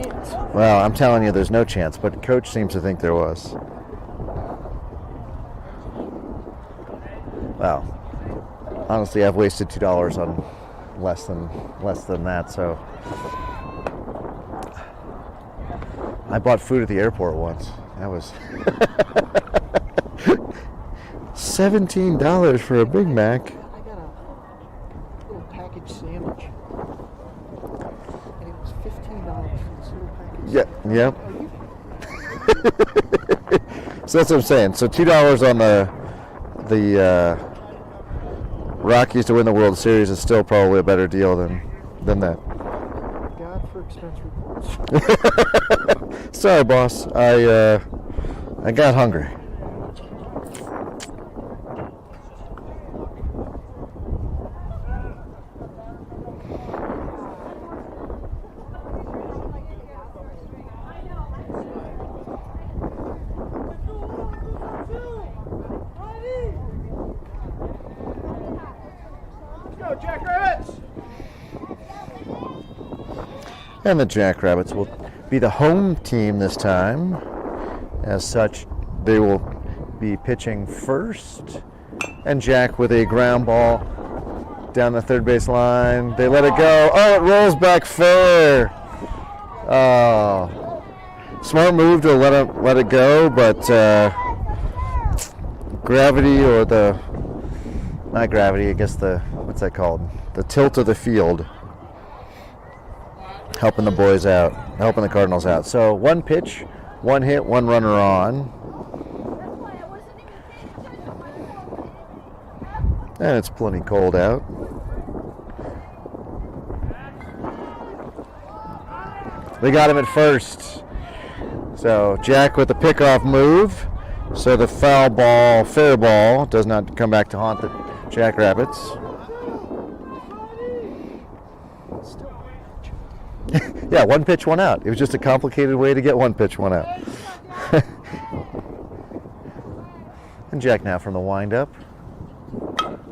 chance. Well, I'm telling you, there's no chance, but Coach seems to think there was. Wow. Honestly, I've wasted $2 on less than that, so I bought food at the airport once. That was $17 for a Big Mac. I got a little package sandwich, and it was $15 for this little package. Yep. So that's what I'm saying. So $2 on the Rockies to win the World Series is still probably a better deal than that. God for expense reports. Sorry, boss. I got hungry. And the Jackrabbits will be the home team this time. As such, they will be pitching first. And Jack with a ground ball down the third base line. They let it go. Oh, it rolls back fair. Oh, smart move to let it go, but gravity, or not gravity, I guess what's that called? The tilt of the field. Helping the boys out, helping the Cardinals out. So one pitch, one hit, one runner on. And it's plenty cold out. They got him at first. So Jack with the pickoff move. So the fair ball does not come back to haunt the Jackrabbits. Yeah, one pitch, one out. It was just a complicated way to get one pitch, one out. And Jack now from the windup.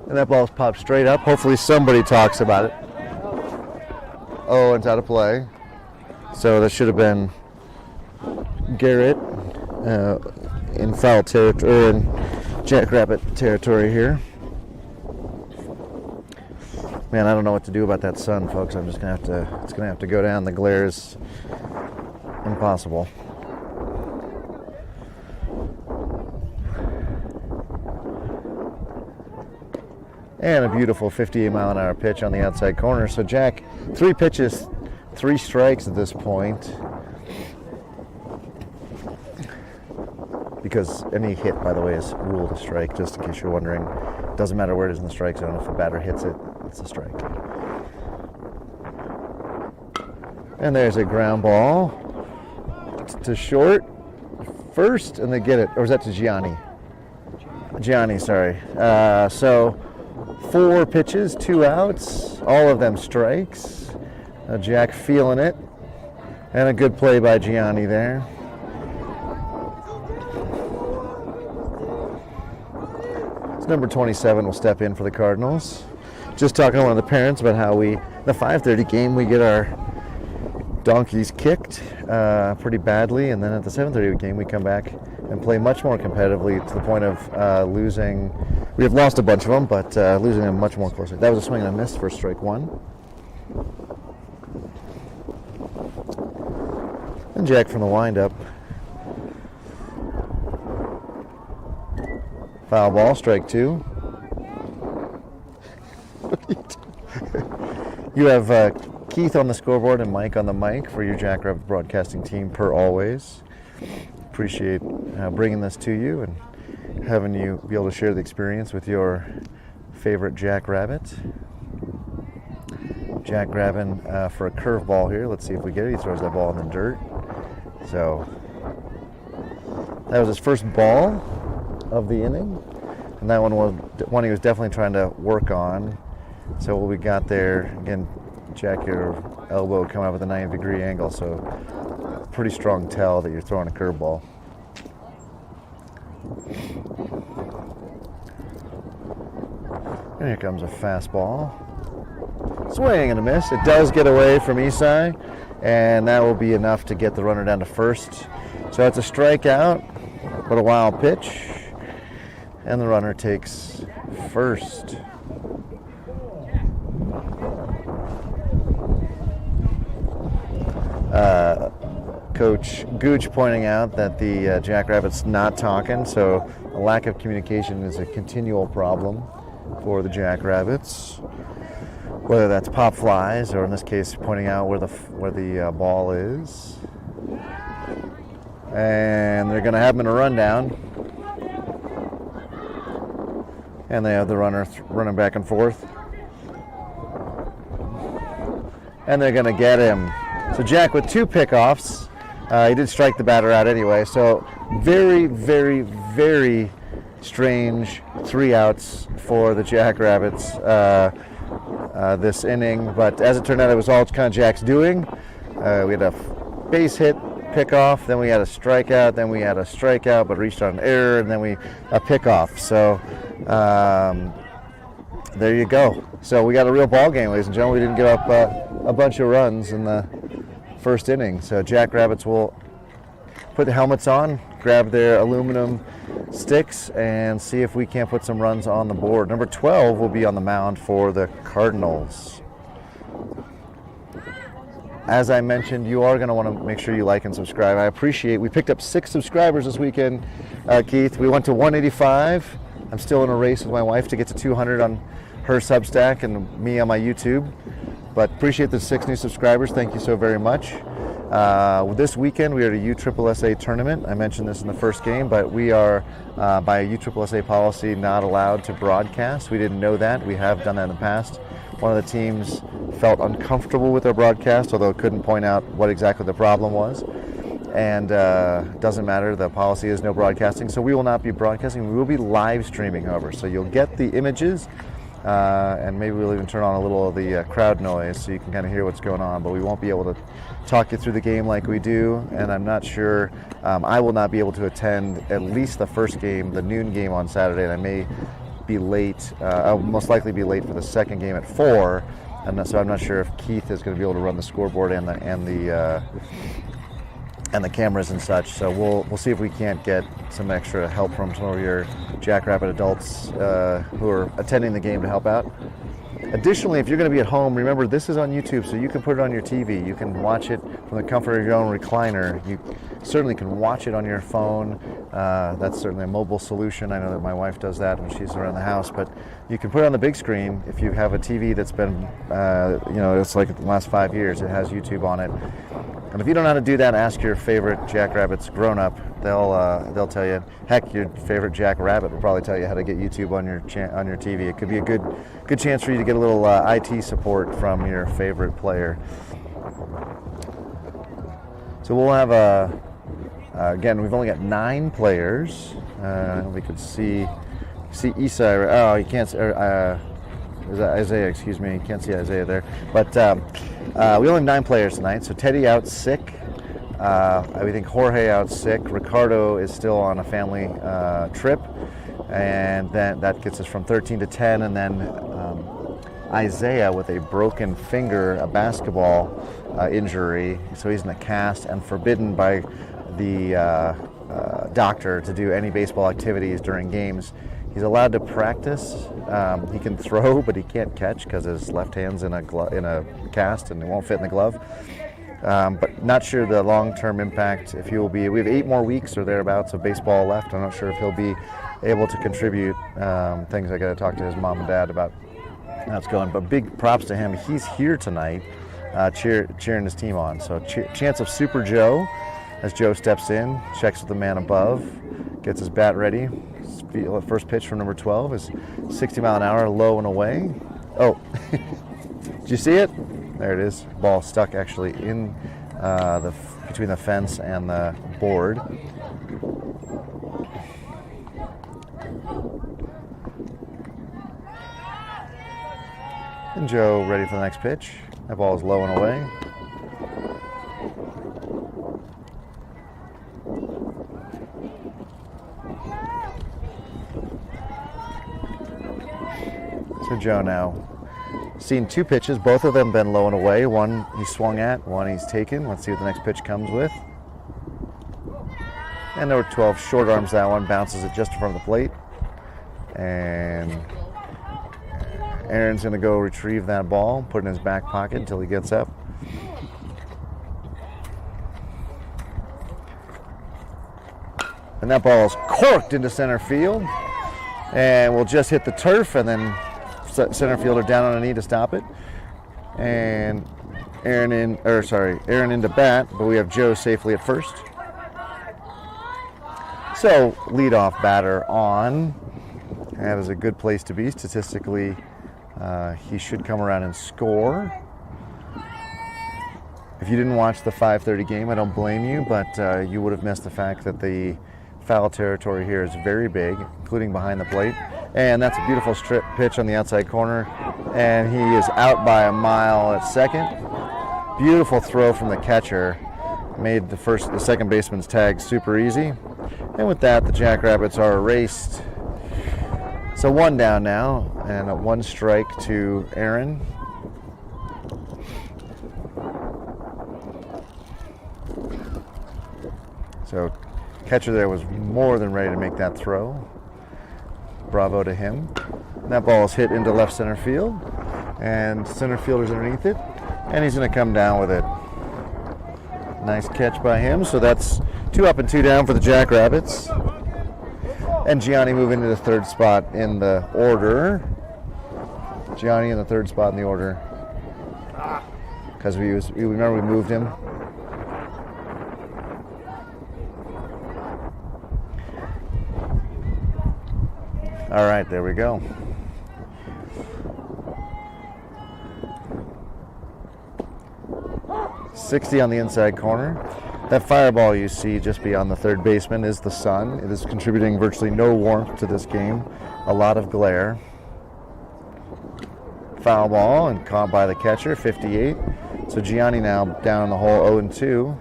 And that ball's popped straight up. Hopefully somebody talks about it. Oh, it's out of play. So that should have been Garrett in foul territory, or in Jackrabbit territory here. Man, I don't know what to do about that sun, folks. I'm just gonna it's gonna have to go down. The glare is impossible. And a beautiful 58-mile-an-hour pitch on the outside corner. So Jack, 3 pitches, 3 strikes at this point. Because any hit, by the way, is ruled a strike, just in case you're wondering. It doesn't matter where it is in the strike zone. If a batter hits it, it's a strike. And there's a ground ball to short. First, and they get it. Or is that to Gianni? Gianni, sorry. So 4 pitches, 2 outs, all of them strikes. Jack feeling it. And a good play by Gianni there. Number 27 will step in for the Cardinals. Just talking to one of the parents about how the 5:30 game, we get our donkeys kicked pretty badly, and then at the 7:30 game, we come back and play much more competitively to the point of losing. We have lost a bunch of them, but losing them much more closely. That was a swing and a miss for strike 1. And Jack from the windup. Foul ball, strike 2. You have Keith on the scoreboard and Mike on the mic for your Jackrabbit broadcasting team, per always. Appreciate bringing this to you and having you be able to share the experience with your favorite Jackrabbit. Jack grabbing for a curveball here. Let's see if we get it. He throws that ball in the dirt. So that was his first ball of the inning, and that one was one he was definitely trying to work on. So what we got there, again, Jack, your elbow coming up with a 90-degree angle, so pretty strong tell that you're throwing a curveball. And here comes a fastball. Swing and a miss. It does get away from Isai, and that will be enough to get the runner down to first. So it's a strikeout, but a wild pitch, and the runner takes first. Coach Gooch pointing out that the Jackrabbits not talking, so a lack of communication is a continual problem for the Jackrabbits. Whether that's pop flies, or in this case, pointing out where the ball is, and they're going to have him in a rundown, and they have the runner running back and forth, and they're going to get him. So Jack with 2 pickoffs. He did strike the batter out anyway, so very, very, very strange 3 outs for the Jackrabbits this inning. But as it turned out, it was all kind of Jack's doing. We had a base hit, pickoff, then we had a strikeout, then we had a strikeout but reached on an error, and then a pickoff. So there you go. So we got a real ball game, ladies and gentlemen. We didn't give up a bunch of runs in the first inning. So Jackrabbits will put the helmets on, grab their aluminum sticks, and see if we can't put some runs on the board. Number 12 will be on the mound for the Cardinals. As I mentioned, you are going to want to make sure you like and subscribe. I appreciate, we picked up 6 subscribers this weekend, Keith. We went to 185. I'm still in a race with my wife to get to 200 on her Substack and me on my YouTube. But appreciate the 6 new subscribers. Thank you so very much. This weekend we are at a USSSA tournament. I mentioned this in the first game, but we are, by a USSSA policy, not allowed to broadcast. We didn't know that. We have done that in the past. One of the teams felt uncomfortable with their broadcast, although couldn't point out what exactly the problem was. And doesn't matter, the policy is no broadcasting, so we will not be broadcasting. We will be live streaming, however, so you'll get the images, and maybe we'll even turn on a little of the crowd noise so you can kind of hear what's going on, but we won't be able to talk you through the game like we do, and I'm not sure, I will not be able to attend at least the first game, the noon game on Saturday, and I may be late, I'll most likely be late for the second game at 4, and so I'm not sure if Keith is going to be able to run the scoreboard and the cameras and such. So we'll see if we can't get some extra help from some of your Jackrabbit adults who are attending the game to help out. Additionally, if you're going to be at home, remember this is on YouTube, so you can put it on your TV. You can watch it from the comfort of your own recliner. You certainly can watch it on your phone. That's certainly a mobile solution. I know that my wife does that when she's around the house, but you can put it on the big screen if you have a TV that's been, it's like the last 5 years. It has YouTube on it. And if you don't know how to do that, ask your favorite Jackrabbits grown-up. They'll tell you. Heck, your favorite Jackrabbit will probably tell you how to get YouTube on your TV. It could be a good chance for you to get a little IT support from your favorite player. So we'll have again, we've only got 9 players. We could see Isai. Oh, you can't. Isaiah, excuse me. You can't see Isaiah there. But we only have 9 players tonight. So Teddy out sick. We think Jorge out sick. Ricardo is still on a family trip. And then that gets us from 13 to 10. And then Isaiah with a broken finger, a basketball injury. So he's in a cast and forbidden by the doctor to do any baseball activities during games. He's allowed to practice. He can throw, but he can't catch because his left hand's in a cast and it won't fit in the glove. But not sure the long-term impact. If he will be, we have 8 more weeks or thereabouts of baseball left. I'm not sure if he'll be able to contribute things. I got to talk to his mom and dad about how it's going. But big props to him. He's here tonight, cheering his team on. So chance of Super Joe as Joe steps in, checks with the man above, gets his bat ready. First pitch from number 12 is 60 mile an hour, low and away. Oh, did you see it? There it is. Ball stuck actually in between the fence and the board. And Joe ready for the next pitch. That ball is low and away. So Joe now seen 2 pitches, both of them been low and away. One he swung at, one he's taken. Let's see what the next pitch comes with. And number 12, short arms that one, bounces it just in front of the plate. And Aaron's going to go retrieve that ball, put it in his back pocket until he gets up. And that ball is corked into center field. And will just hit the turf, and then center fielder down on a knee to stop it. And Aaron into bat, but we have Joe safely at first. So leadoff batter on. That is a good place to be. Statistically, he should come around and score. If you didn't watch the 5:30 game, I don't blame you, but you would have missed the fact that the foul territory here is very big, including behind the plate. And that's a beautiful strip pitch on the outside corner. And he is out by a mile at second. Beautiful throw from the catcher. Made the second baseman's tag super easy. And with that, the Jackrabbits are erased. So 1 down now, and a 1 strike to Aaron. So catcher there was more than ready to make that throw. Bravo to him. That ball is hit into left center field, and center fielder's underneath it, and he's going to come down with it. Nice catch by him. So that's 2 up and 2 down for the Jackrabbits. And Gianni moving to the 3rd spot in the order. Gianni in the 3rd spot in the order. Because we remember we moved him. All right, there we go. .60 on the inside corner. That fireball you see just beyond the third baseman is the sun. It is contributing virtually no warmth to this game. A lot of glare. Foul ball and caught by the catcher, 58. So Gianni now down in the hole, 0-2.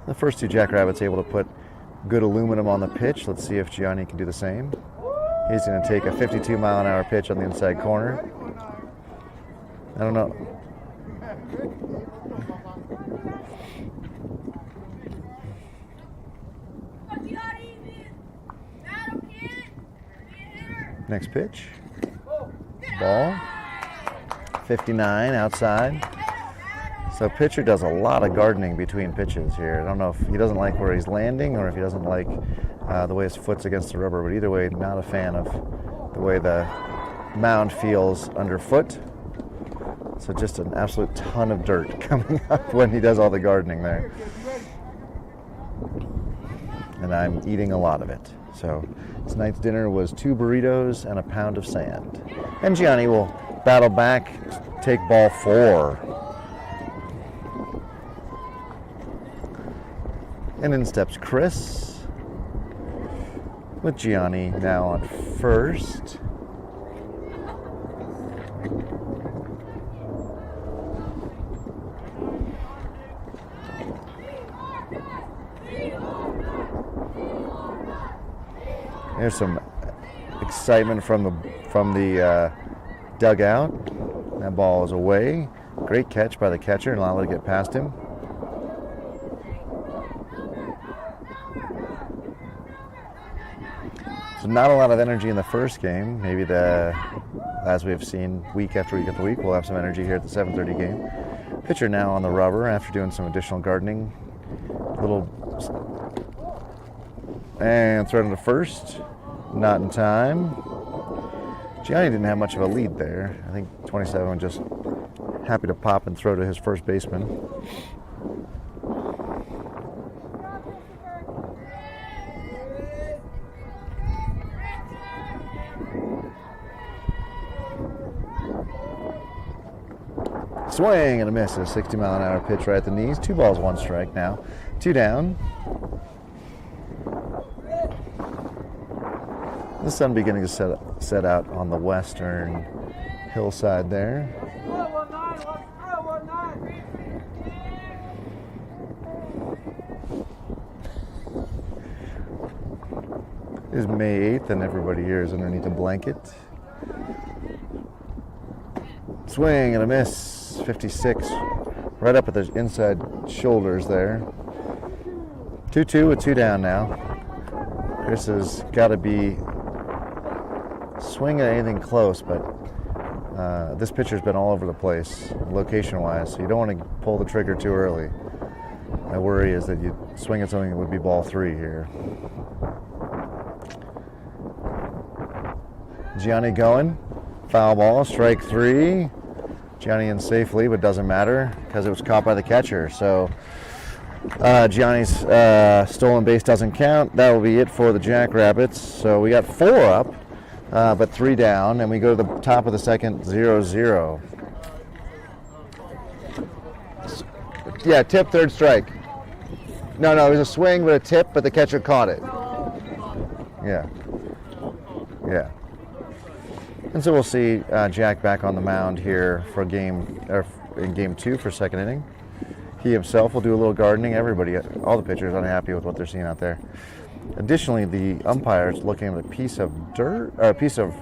The first 2 Jackrabbits able to put good aluminum on the pitch. Let's see if Gianni can do the same. He's going to take a 52-mile-an-hour pitch on the inside corner. I don't know. Next pitch. Ball. 59 outside. So pitcher does a lot of gardening between pitches here. I don't know if he doesn't like where he's landing or if he doesn't like the way his foot's against the rubber, but either way, not a fan of the way the mound feels underfoot. So just an absolute ton of dirt coming up when he does all the gardening there. And I'm eating a lot of it. So tonight's dinner was 2 burritos and a pound of sand. And Gianni will battle back, take ball 4. And in steps Chris, with Gianni now on first. There's some excitement from the dugout. That ball is away. Great catch by the catcher and allowed to get past him. So not a lot of energy in the first game. Maybe as we've seen week after week after week, we'll have some energy here at the 7:30 game. Pitcher now on the rubber after doing some additional gardening. And throw to first. Not in time. Gianni didn't have much of a lead there. I think 27 just happy to pop and throw to his first baseman. Swing and a miss. A 60-mile-an-hour pitch right at the knees. 2 balls, 1 strike now. 2 down. The sun beginning to set out on the western hillside there. It is May 8th, and everybody here is underneath a blanket. Swing and a miss, 56, right up at the inside shoulders there. 2-2 with 2 down now. Chris has got to be swinging at anything close, but this pitcher's been all over the place, location-wise, so you don't want to pull the trigger too early. My worry is that you swing at something that would be ball 3 here. Gianni going, foul ball, strike 3. Gianni in safely, but doesn't matter because it was caught by the catcher. So Gianni's stolen base doesn't count. That will be it for the Jackrabbits. So we got 4 up, but 3 down, and we go to the top of the second, 0-0. Yeah, tip, third strike. No, it was a swing with a tip, but the catcher caught it. Yeah. And so we'll see Jack back on the mound here for in game 2 for second inning. He himself will do a little gardening. Everybody, all the pitchers, unhappy with what they're seeing out there. Additionally, the umpire is looking at a piece of dirt, or a piece of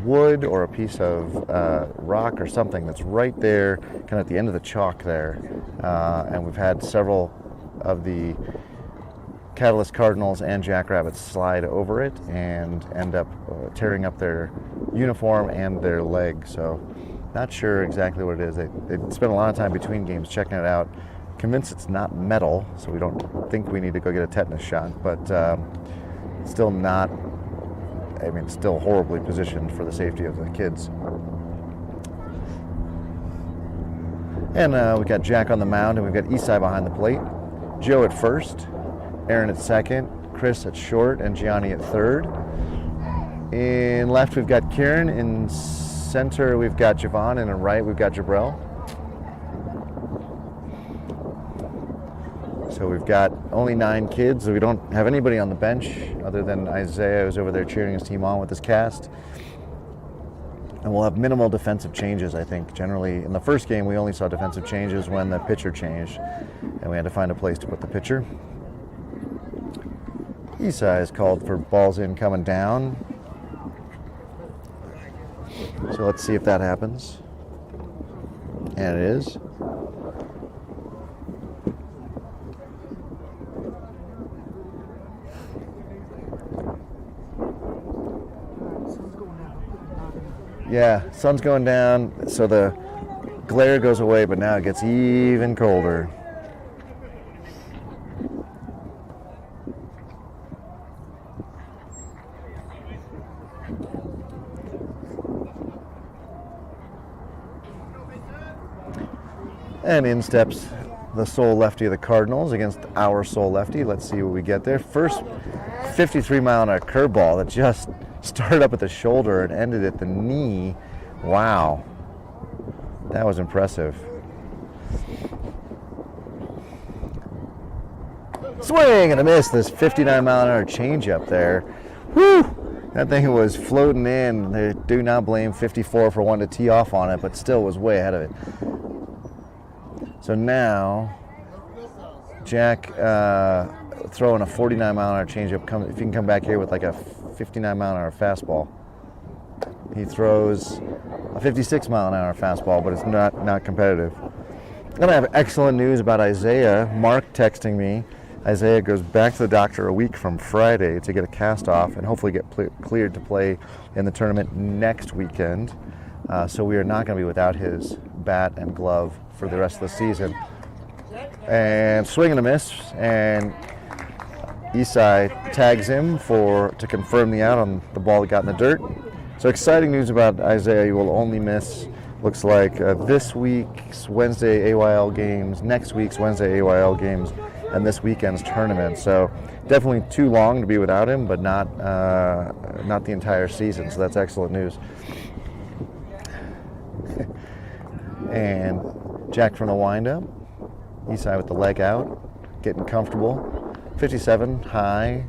wood, or a piece of rock or something that's right there, kind of at the end of the chalk there. And we've had several of the Catalyst Cardinals and Jackrabbits slide over it and end up tearing up their uniform and their leg. So not sure exactly what it is. They spent a lot of time between games checking it out, convinced it's not metal, so we don't think we need to go get a tetanus shot, but still not, still horribly positioned for the safety of the kids. And we got Jack on the mound, and we've got Isai behind the plate. Joe at first, Aaron at second, Chris at short, and Gianni at third. In left, we've got Kieran. In center, we've got Javon. And in right, we've got Jabrell. So we've got only 9 kids. So we don't have anybody on the bench other than Isaiah, who's over there cheering his team on with his cast. And we'll have minimal defensive changes, I think. Generally, in the first game, we only saw defensive changes when the pitcher changed, and we had to find a place to put the pitcher. Isai is called for balls in coming down. So let's see if that happens. And it is. Yeah, sun's going down, so the glare goes away, but now it gets even colder. And in steps the sole lefty of the Cardinals against our sole lefty. Let's see what we get there. First 53-mile-an-hour curveball that just started up at the shoulder and ended at the knee. Wow. That was impressive. Swing and a miss. This 59-mile-an-hour changeup there. Whew! That thing was floating in. They do not blame 54 for wanting to tee off on it, but still was way ahead of it. So now, Jack throwing a 49-mile-an-hour changeup. If you can come back here with like a 59-mile-an-hour fastball. He throws a 56-mile-an-hour fastball, but it's not competitive. And I have excellent news about Isaiah. Mark texting me. Isaiah goes back to the doctor a week from Friday to get a cast off and hopefully get cleared to play in the tournament next weekend. So we are not going to be without his bat and glove for the rest of the season. And swing and a miss, and Isai tags him to confirm the out on the ball that got in the dirt. So exciting news about Isaiah. He will only miss, looks like, this week's Wednesday AYL games, next week's Wednesday AYL games, and this weekend's tournament. So definitely too long to be without him, but not the entire season. So that's excellent news. And Jack from the windup. Isai with the leg out, getting comfortable. 57 high.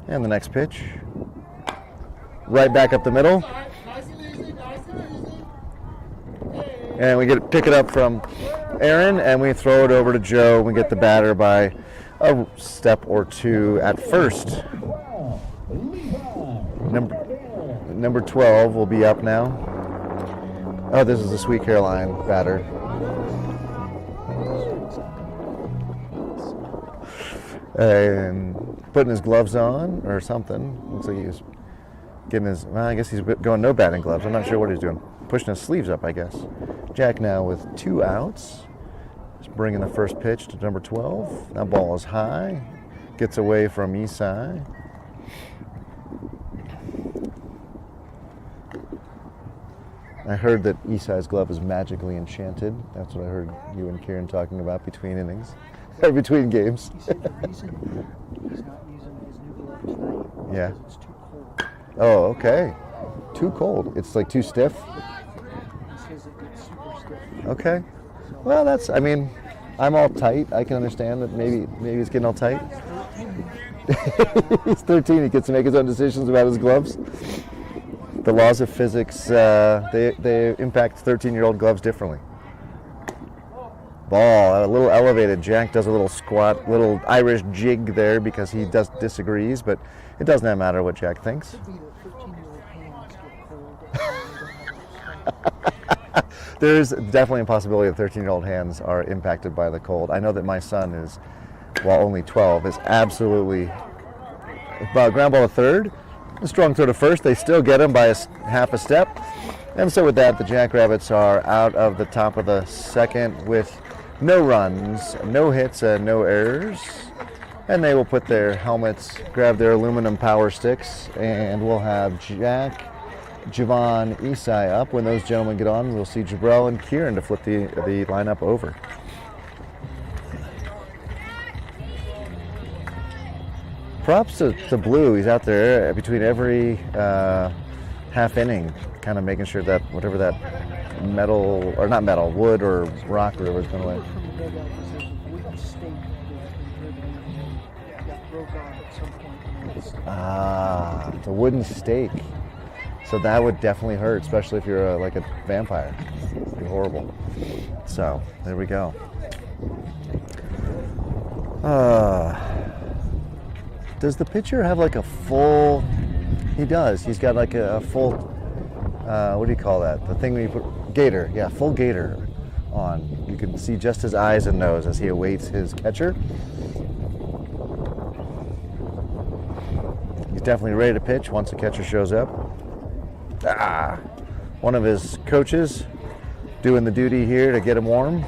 And the next pitch. Right back up the middle. Nice and easy, nice and easy. Hey. And we pick it up from Aaron, and we throw it over to Joe. We get the batter by a step or two at first. Number 12 will be up now. Oh, this is the Sweet Caroline batter. And putting his gloves on or something. Looks like he's getting his, well, I guess he's going no batting gloves. I'm not sure what he's doing. Pushing his sleeves up, I guess. Jack now with 2 outs. He's bringing the first pitch to number 12. That ball is high. Gets away from Isai. I heard that Isai's glove is magically enchanted. That's what I heard you and Kieran talking about between innings. Or between games. He said the reason he's not using his new glove tonight Yeah. is it's too cold. Oh, okay. Too cold. It's like too stiff. He says it gets super stiff. Okay. Well, that's, I mean, I'm all tight. I can understand that maybe he's getting all tight. He's 13. He gets to make his own decisions about his gloves. The laws of physics, they impact 13-year-old gloves differently. Ball, a little elevated. Jack does a little squat, little Irish jig there because he disagrees, but it does not matter what Jack thinks. It could be that 13-year-old hands get cold and they don't have strength. There's definitely a possibility that 13-year-old hands are impacted by the cold. I know that my son is, while only 12, is absolutely ground ball to third, a strong throw to first. They still get him by half a step. And so with that, the Jackrabbits are out of the top of the second with no runs, no hits, and no errors. And they will put their helmets, grab their aluminum power sticks, and we'll have Jack, Javon, Isai up. When those gentlemen get on, we'll see Jabrell and Kieran to flip the lineup over. Props to Blue. He's out there between every half inning, kind of making sure that whatever that metal, or not metal, wood or rock or whatever is going away. From the dugout, he says a wooden stake that was driven in, got broke off at some point. And it's Ah, it's a wooden stake. So that would definitely hurt, especially if you're like a vampire. It'd be horrible. So there we go. Does the pitcher have like a full? He does. He's got like a full. What do you call that? The thing where you put gator. Yeah, full gator on. You can see just his eyes and nose as he awaits his catcher. He's definitely ready to pitch once the catcher shows up. One of his coaches doing the duty here to get him warm.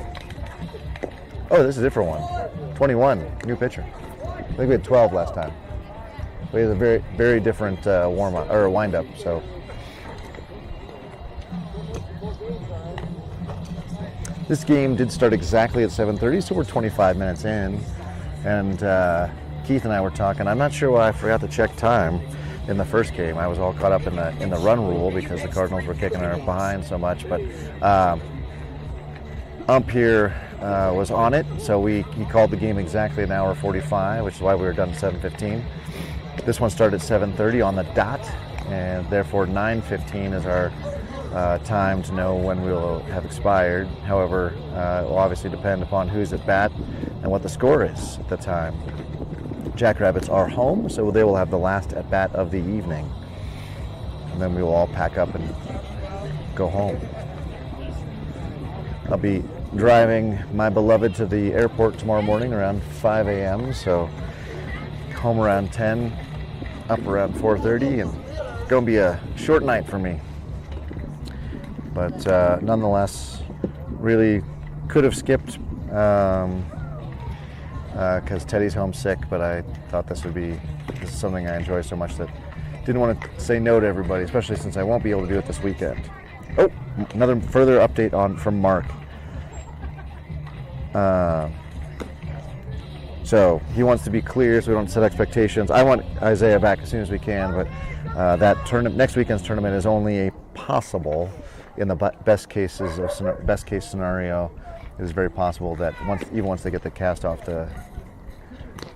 Oh, this is a different one. 21, new pitcher. I think we had 12 last time. We had a very, very different warm-up or wind-up. So this game did start exactly at 7:30, so we're 25 minutes in. And Keith and I were talking. I'm not sure why I forgot to check time in the first game. I was all caught up in the run rule because the Cardinals were kicking our behind so much. But Ump here was on it, so he called the game exactly an hour 45, which is why we were done at 7:15. This one started at 7:30 on the dot, and therefore 9:15 is our time to know when we'll have expired. However, it will obviously depend upon who's at bat and what the score is at the time. Jackrabbits are home, so they will have the last at bat of the evening, and then we will all pack up and go home. I'll be driving my beloved to the airport tomorrow morning around 5 a.m., so home around 10, up around 4:30, and going to be a short night for me. But nonetheless, really could have skipped because Teddy's homesick, but I thought this is something I enjoy so much that didn't want to say no to everybody, especially since I won't be able to do it this weekend. Oh, another further update from Mark. So he wants to be clear so we don't set expectations. I want Isaiah back as soon as we can, but that next weekend's tournament is only a possible. In the best case scenario, it is very possible that even once they get the cast off,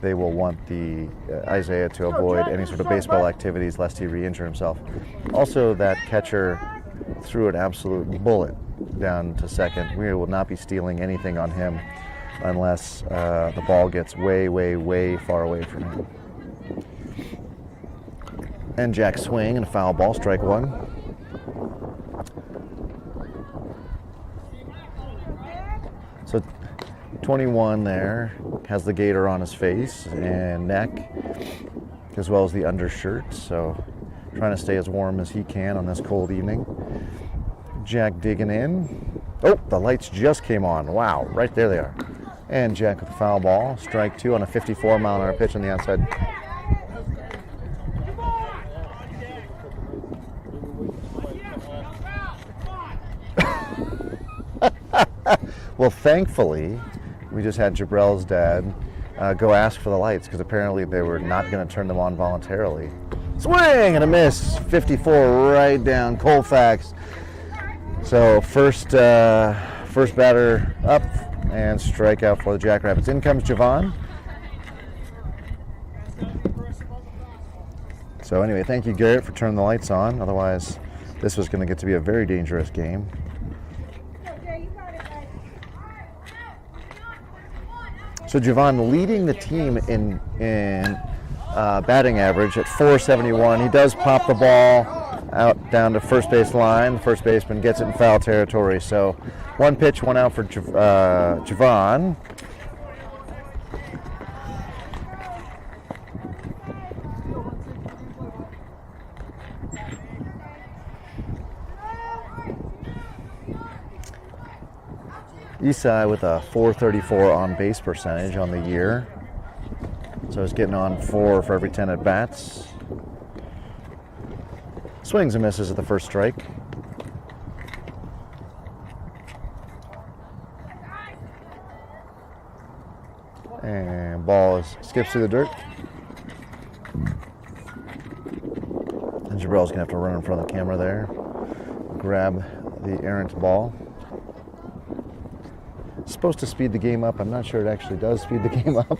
they will want the Isaiah to avoid any sort of baseball activities lest he re-injure himself. Also, that catcher threw an absolute bullet down to second. We will not be stealing anything on him unless the ball gets way, way, way far away from him. And Jack swing and a foul ball, strike one. So 21 there, has the gaiter on his face and neck, as well as the undershirt. So trying to stay as warm as he can on this cold evening. Jack digging in. Oh, the lights just came on. Wow, right there they are. And Jack with a foul ball, strike two on a 54-mile-an-hour pitch on the outside. Well, thankfully, we just had Jabrel's dad go ask for the lights because apparently they were not going to turn them on voluntarily. Swing and a miss, 54 right down, Colfax. So first batter up and strikeout for the Jackrabbits. In comes Javon. So anyway, thank you, Garrett, for turning the lights on. Otherwise, this was going to get to be a very dangerous game. So Javon leading the team in batting average at .471. He does pop the ball out down to first base line. The first baseman gets it in foul territory. So one pitch, one out for Javon. Isai with a .434 on base percentage on the year. So he's getting on 4 for every 10 at bats. Swings and misses at the first strike. And ball skips through the dirt. And Jabrel's going to have to run in front of the camera there. Grab the errant ball. It's supposed to speed the game up. I'm not sure it actually does speed the game up.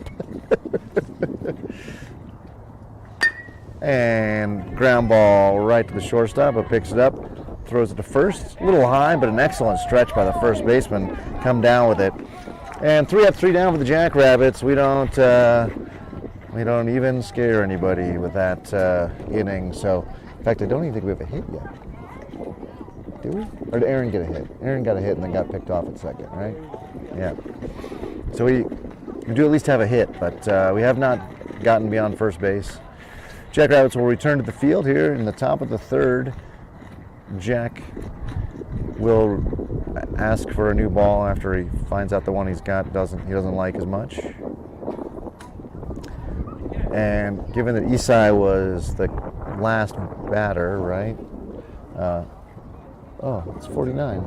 And ground ball right to the shortstop, but picks it up, throws it to first. A little high, but an excellent stretch by the first baseman. Come down with it. And 3 up, 3 down for the Jackrabbits. We don't even scare anybody with that inning. So, in fact, I don't even think we have a hit yet. Do we? Or did Aaron get a hit? Aaron got a hit and then got picked off at second, right? Yeah. So we do at least have a hit, but we have not gotten beyond first base. Jackrabbits will return to the field here in the top of the third. Jack will ask for a new ball after he finds out the one he's got he doesn't like as much. And given that Isai was the last batter, right? It's 49.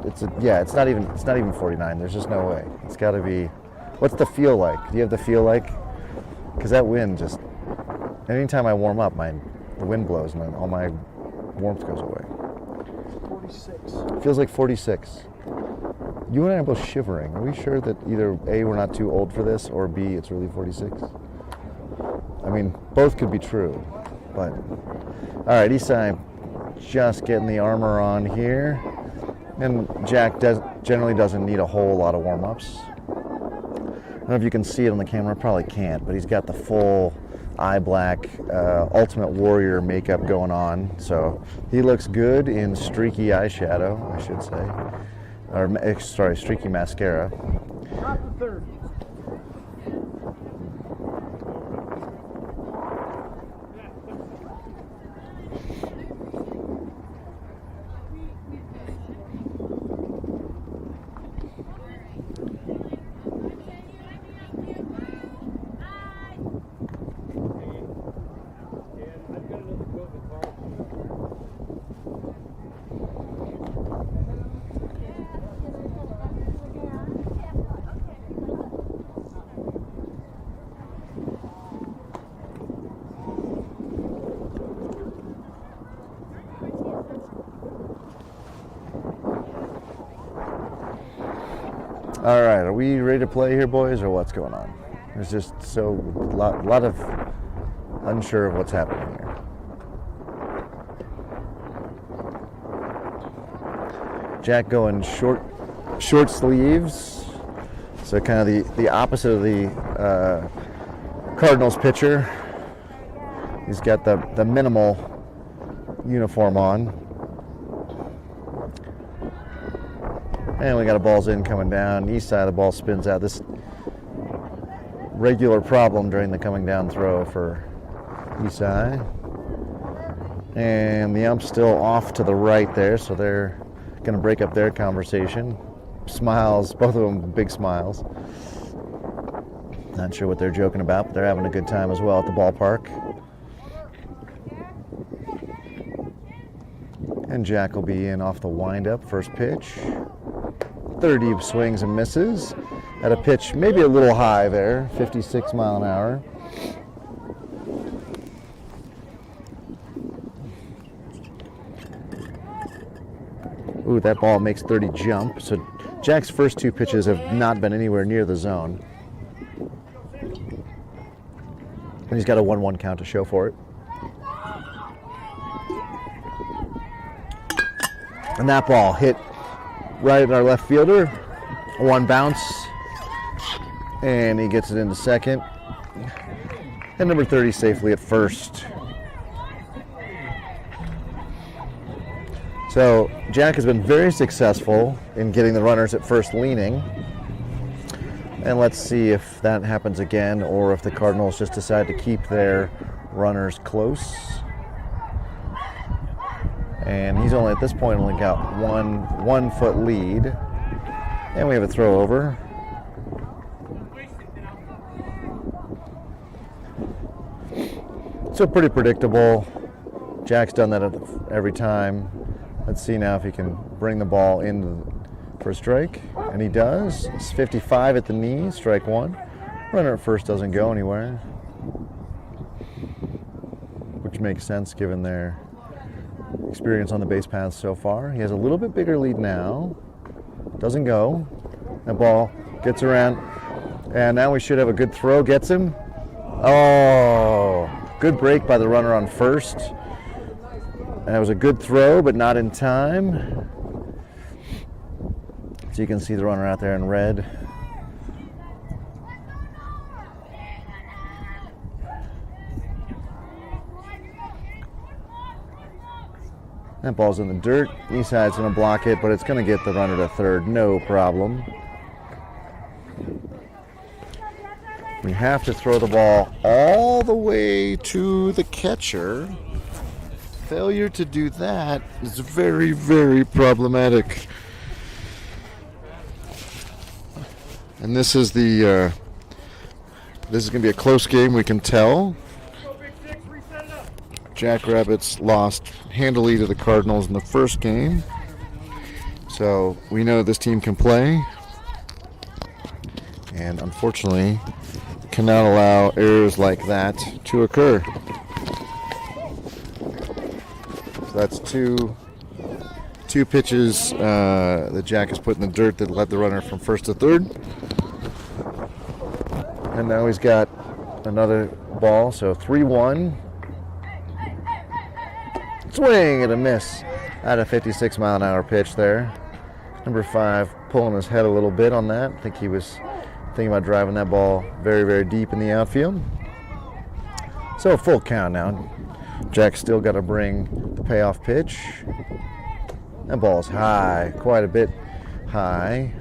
It's not even 49. There's just no way. It's got to be. What's the feel like? Do you have the feel like? Because that wind just. Anytime I warm up, the wind blows and all my warmth goes away. 46. It feels like 46. You and I are both shivering. Are we sure that either A, we're not too old for this, or B, it's really 46? I mean, both could be true, but all right, Isai just getting the armor on here. And Jack generally doesn't need a whole lot of warm-ups. I don't know if you can see it on the camera, probably can't, but he's got the full eye black Ultimate Warrior makeup going on. So he looks good in streaky eyeshadow, I should say. Streaky mascara. Top of the third. All right, are we ready to play here, boys, or what's going on? There's just a lot of unsure of what's happening here. Jack going short sleeves. So kind of the opposite of the Cardinals pitcher. He's got the minimal uniform on. And we got a balls in coming down. East side of the ball spins out. This regular problem during the coming down throw for east side. And the ump's still off to the right there, so they're going to break up their conversation. Smiles, both of them big smiles. Not sure what they're joking about, but they're having a good time as well at the ballpark. And Jack will be in off the windup, first pitch. 30 swings and misses at a pitch maybe a little high there, 56 mile an hour. Ooh, that ball makes 30 jump. So Jack's first two pitches have not been anywhere near the zone. And he's got a 1-1 count to show for it. And that ball hit right at our left fielder. One bounce. And he gets it into second. And number 30 safely at first. So Jack has been very successful in getting the runners at first leaning. And let's see if that happens again, or if the Cardinals just decide to keep their runners close. And he's only, at this point, only got one foot lead. And we have a throw over. So pretty predictable. Jack's done that every time. Let's see now if he can bring the ball in for a strike. And he does. It's 55 at the knee, strike one. Runner at first doesn't go anywhere. Which makes sense given their experience on the base paths so far. He has a little bit bigger lead now. Doesn't go. That ball gets around. And now we should have a good throw. Gets him. Oh, good break by the runner on first. And it was a good throw, but not in time. So you can see the runner out there in red. That ball's in the dirt. East side's going to block it, but it's going to get the runner to third, no problem. We have to throw the ball all the way to the catcher. Failure to do that is very, very problematic. And this is going to be a close game, we can tell. Jackrabbits lost handily to the Cardinals in the first game. So we know this team can play. And unfortunately, cannot allow errors like that to occur. So that's two pitches that Jack has put in the dirt that led the runner from first to third. And now he's got another ball, so 3-1. Swing and a miss at a 56 mile an hour pitch there. Number 5 pulling his head a little bit on that. I think he was thinking about driving that ball very, very deep in the outfield. So full count now. Jack's still got to bring the payoff pitch. That ball's high, quite a bit high.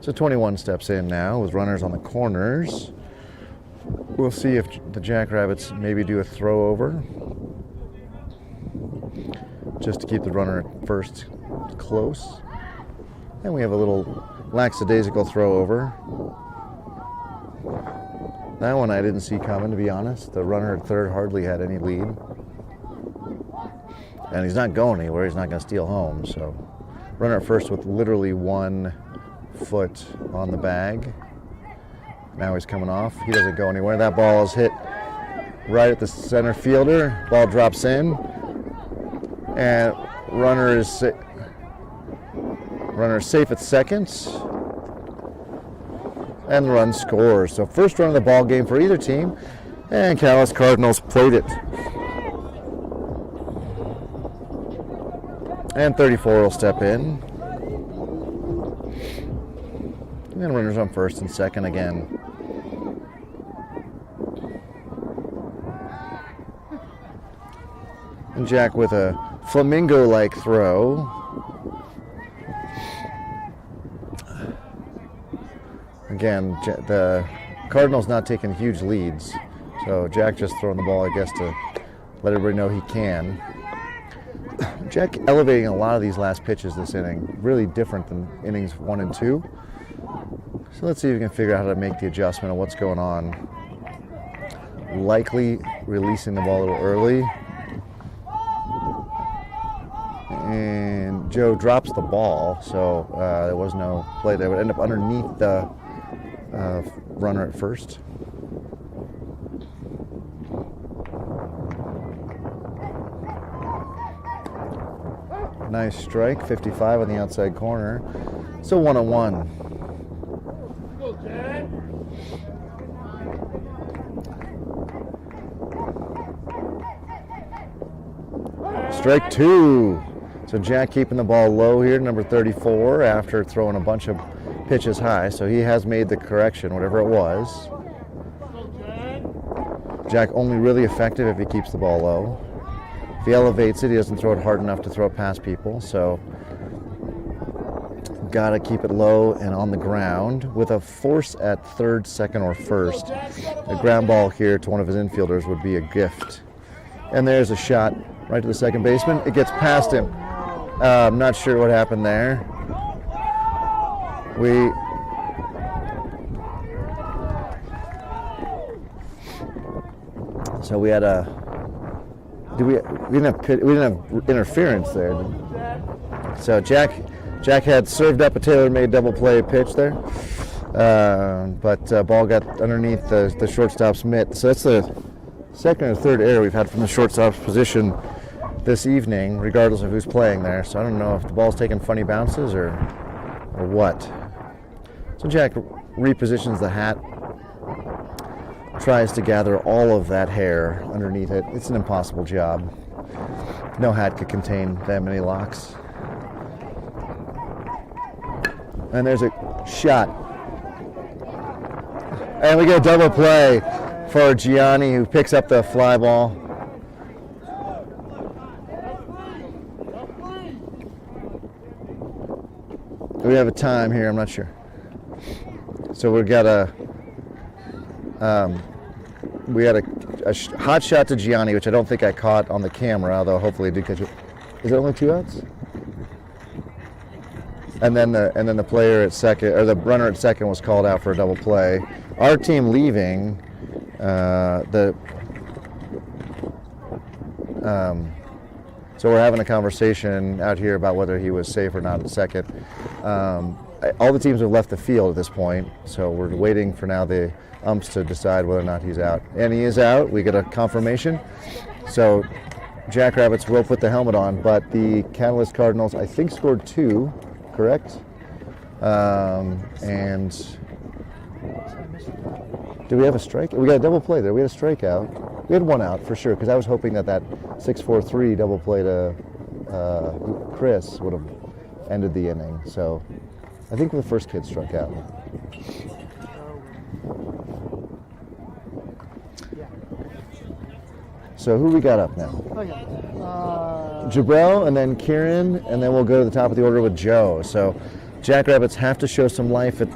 So 21 steps in now with runners on the corners. We'll see if the Jackrabbits maybe do a throw over, just to keep the runner at first close. And we have a little lackadaisical throw over. That one I didn't see coming, to be honest. The runner at third hardly had any lead. And he's not going anywhere. He's not going to steal home. So runner at first with literally 1 foot on the bag. Now he's coming off. He doesn't go anywhere. That ball is hit right at the center fielder. Ball drops in. And runner is safe at second. and the run scores. So first run of the ball game for either team, and Cardinals played it. And 34 will step in. And then runners on first and second again. And Jack with a flamingo-like throw. Again, the Cardinals not taking huge leads. So Jack just throwing the ball, I guess, to let everybody know he can. Jack elevating a lot of these last pitches this inning. Really different than innings 1 and 2. So let's see if we can figure out how to make the adjustment of what's going on. Likely releasing the ball a little early. And Joe drops the ball, so there was no play there. It would end up underneath the runner at first. Nice strike, 55 on the outside corner. So 1-1. Strike 2. So Jack keeping the ball low here, number 34, after throwing a bunch of pitches high. So he has made the correction, whatever it was. Jack only really effective if he keeps the ball low. If he elevates it, he doesn't throw it hard enough to throw it past people. So gotta keep it low and on the ground with a force at third, second, or first. A ground ball here to one of his infielders would be a gift. And there's a shot right to the second baseman. It gets past him. I'm not sure what happened there. So we had a. We didn't have interference there. So Jack had served up a tailor-made double play pitch there, but ball got underneath the shortstop's mitt. So that's the second or third error we've had from the shortstop's position this evening, regardless of who's playing there. So I don't know if the ball's taking funny bounces or what. So Jack repositions the hat, tries to gather all of that hair underneath it. It's an impossible job. No hat could contain that many locks. And there's a shot. And we get a double play for Gianni, who picks up the fly ball. We have a time here, I'm not sure. So we had a hot shot to Gianni, which I don't think I caught on the camera, although hopefully I did catch it. Is it only 2 outs? And then the player at second, or the runner at second, was called out for a double play. Our team leaving, so we're having a conversation out here about whether he was safe or not at second. All the teams have left the field at this point, so we're waiting for now the umps to decide whether or not he's out. And he is out. We get a confirmation. So Jackrabbits will put the helmet on, but the Catalyst Cardinals, I think, scored 2, correct? And did we have a strike? We got a double play there. We had a strikeout. We had 1 out for sure, because I was hoping that 6-4-3 double play to Chris would have ended the inning. So I think the first kid struck out. So who we got up now? Jabril, and then Kieran, and then we'll go to the top of the order with Joe. So Jackrabbits have to show some life in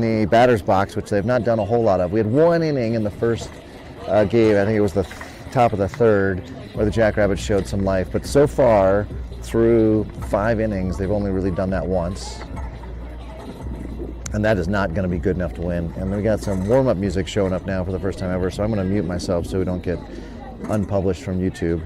the batter's box, which they've not done a whole lot of. We had 1 inning in the first game. I think it was the top of the third where the Jackrabbits showed some life. But so far, through 5 innings, they've only really done that once. And that is not going to be good enough to win. And we got some warm-up music showing up now for the first time ever, so I'm going to mute myself so we don't get unpublished from YouTube.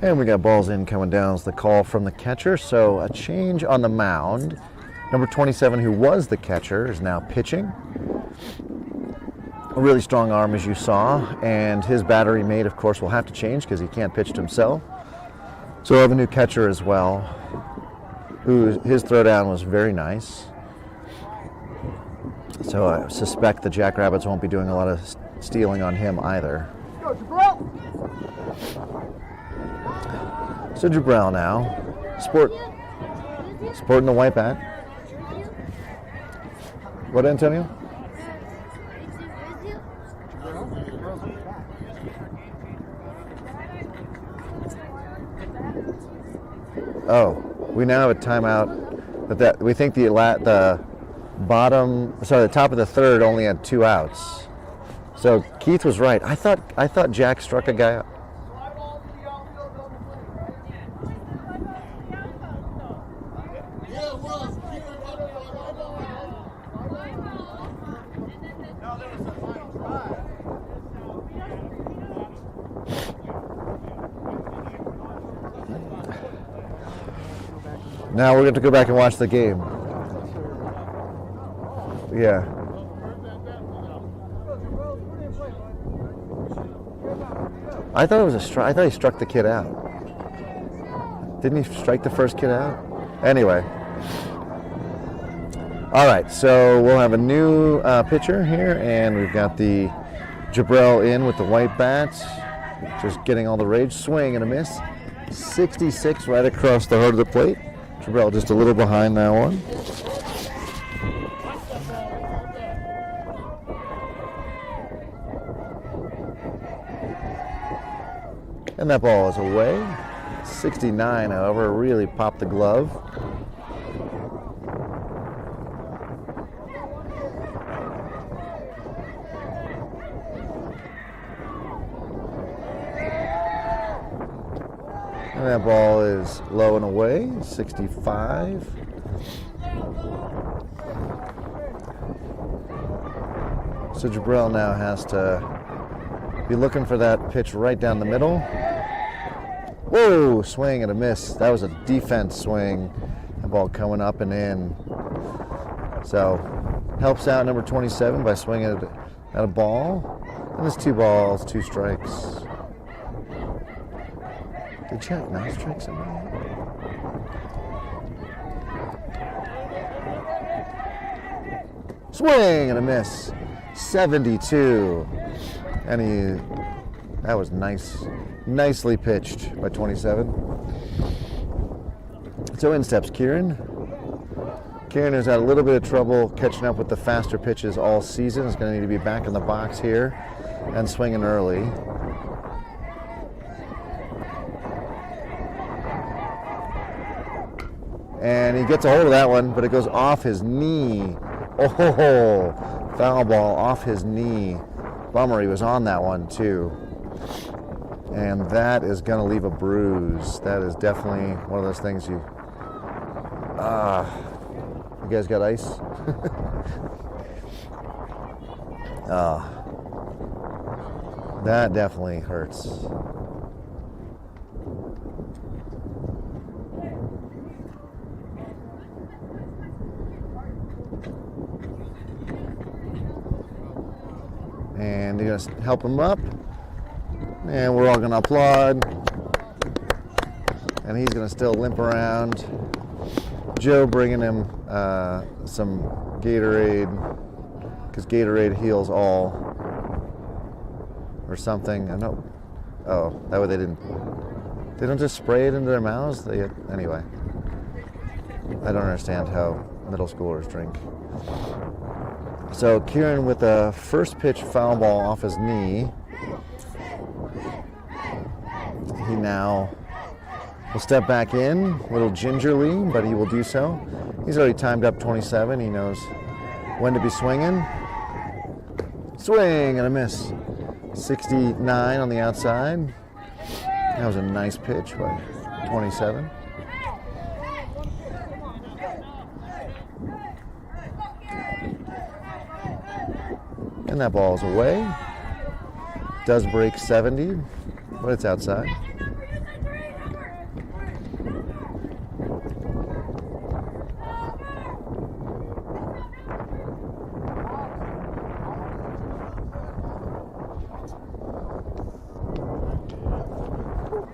And we got balls in coming down as the call from the catcher. So a change on the mound. Number 27, who was the catcher, is now pitching. A really strong arm, as you saw, and his battery mate, of course, will have to change because he can't pitch to himself. So we'll have a new catcher as well, who his throwdown was very nice. So I suspect the Jackrabbits won't be doing a lot of stealing on him either. So Jabrell now, sporting the white bat. What, Antonio? Oh, we now have a timeout. That we think the top of the third only had 2 outs. So Keith was right. I thought Jack struck a guy out. Now we're going to go back and watch the game. Yeah. I thought it was a strike. I thought he struck the kid out. Didn't he strike the first kid out? Anyway. All right, so we'll have a new pitcher here, and we've got the Jabrell in with the white bats. Just getting all the rage. Swing and a miss. 66 right across the heart of the plate. Jabrell just a little behind that one. And that ball is away. 69, however, really popped the glove. And that ball is low and away, 65. So Jabrell now has to be looking for that pitch right down the middle. Whoa, swing and a miss. That was a defense swing. That ball coming up and in. So helps out number 27 by swinging at a ball. And it's 2 balls, 2 strikes. Did Jack not strike somebody? Swing and a miss. 72. And that was nice. Nicely pitched by 27. So in steps Kieran. Kieran has had a little bit of trouble catching up with the faster pitches all season. He's going to need to be back in the box here and swinging early. And he gets a hold of that one, but it goes off his knee. Oh, foul ball off his knee. Bummer, he was on that one too. And that is going to leave a bruise. That is definitely one of those things you guys got ice? That definitely hurts. And they're going to help him up. And we're all going to applaud. And he's going to still limp around. Joe bringing him some Gatorade, because Gatorade heals all. Or something. I know. Oh, that way they don't just spray it into their mouths? Anyway. I don't understand how middle schoolers drink. So Kieran with a first pitch foul ball off his knee. He now will step back in a little gingerly, but he will do so. He's already timed up 27. He knows when to be swinging. Swing and a miss. 69 on the outside. That was a nice pitch by 27. And that ball is away. Does break 70, but it's outside.